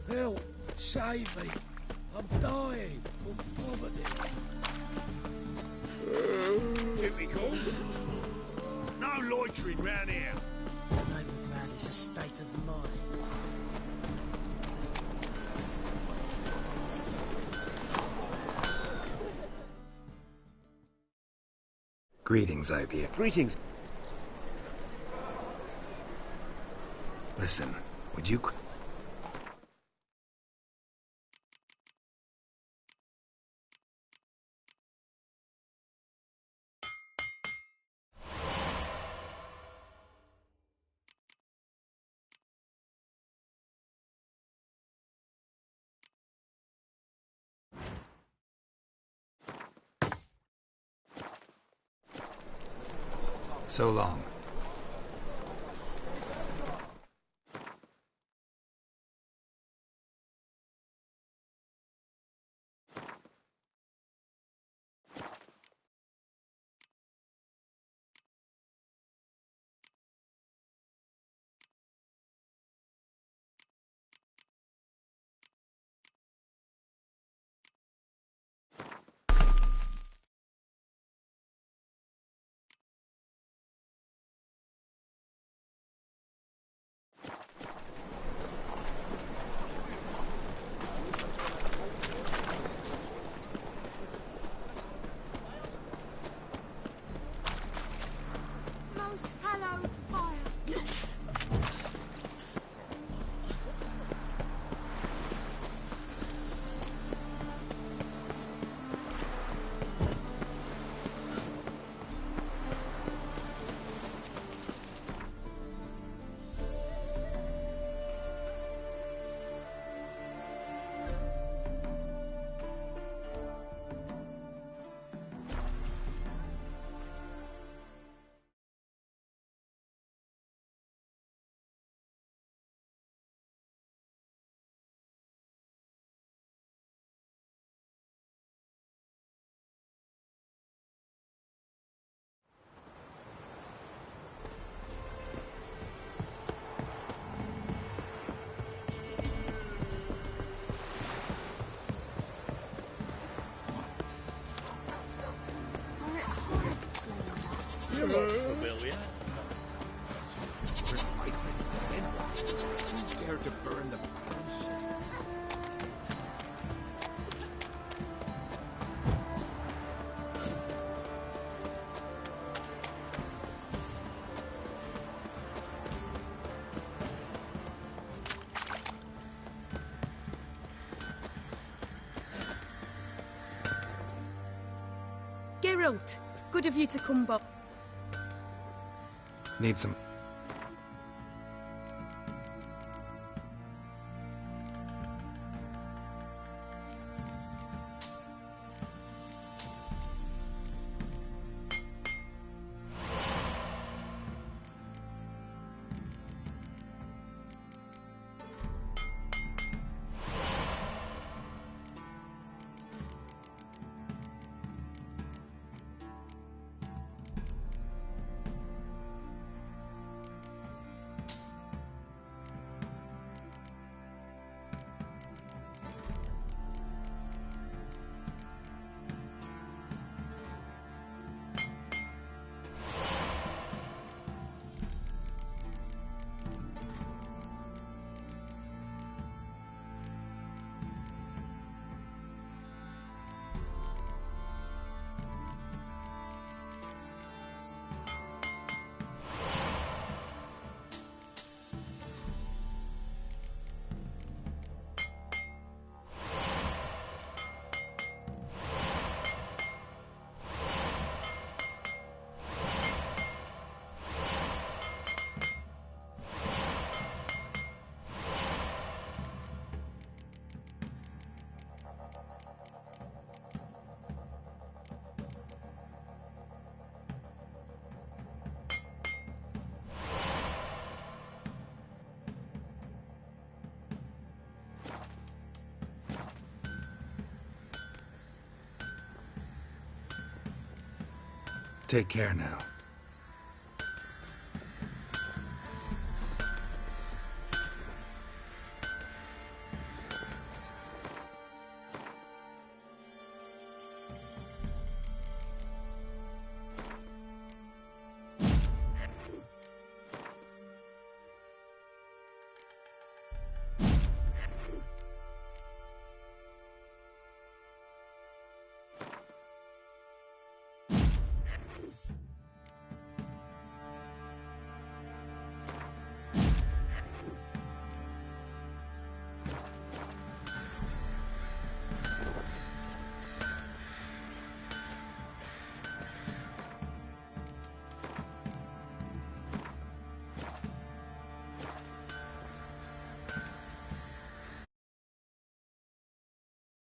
Help! Save me! I'm dying of poverty. Typicals. No loitering round here. Novigrad is a state of mind. Greetings, Ivy. Greetings. Listen, would you... So long. Most hallowed fire. You're not familiar. You dare to burn the house? Geralt, good of you to come back. Need some... Take care now.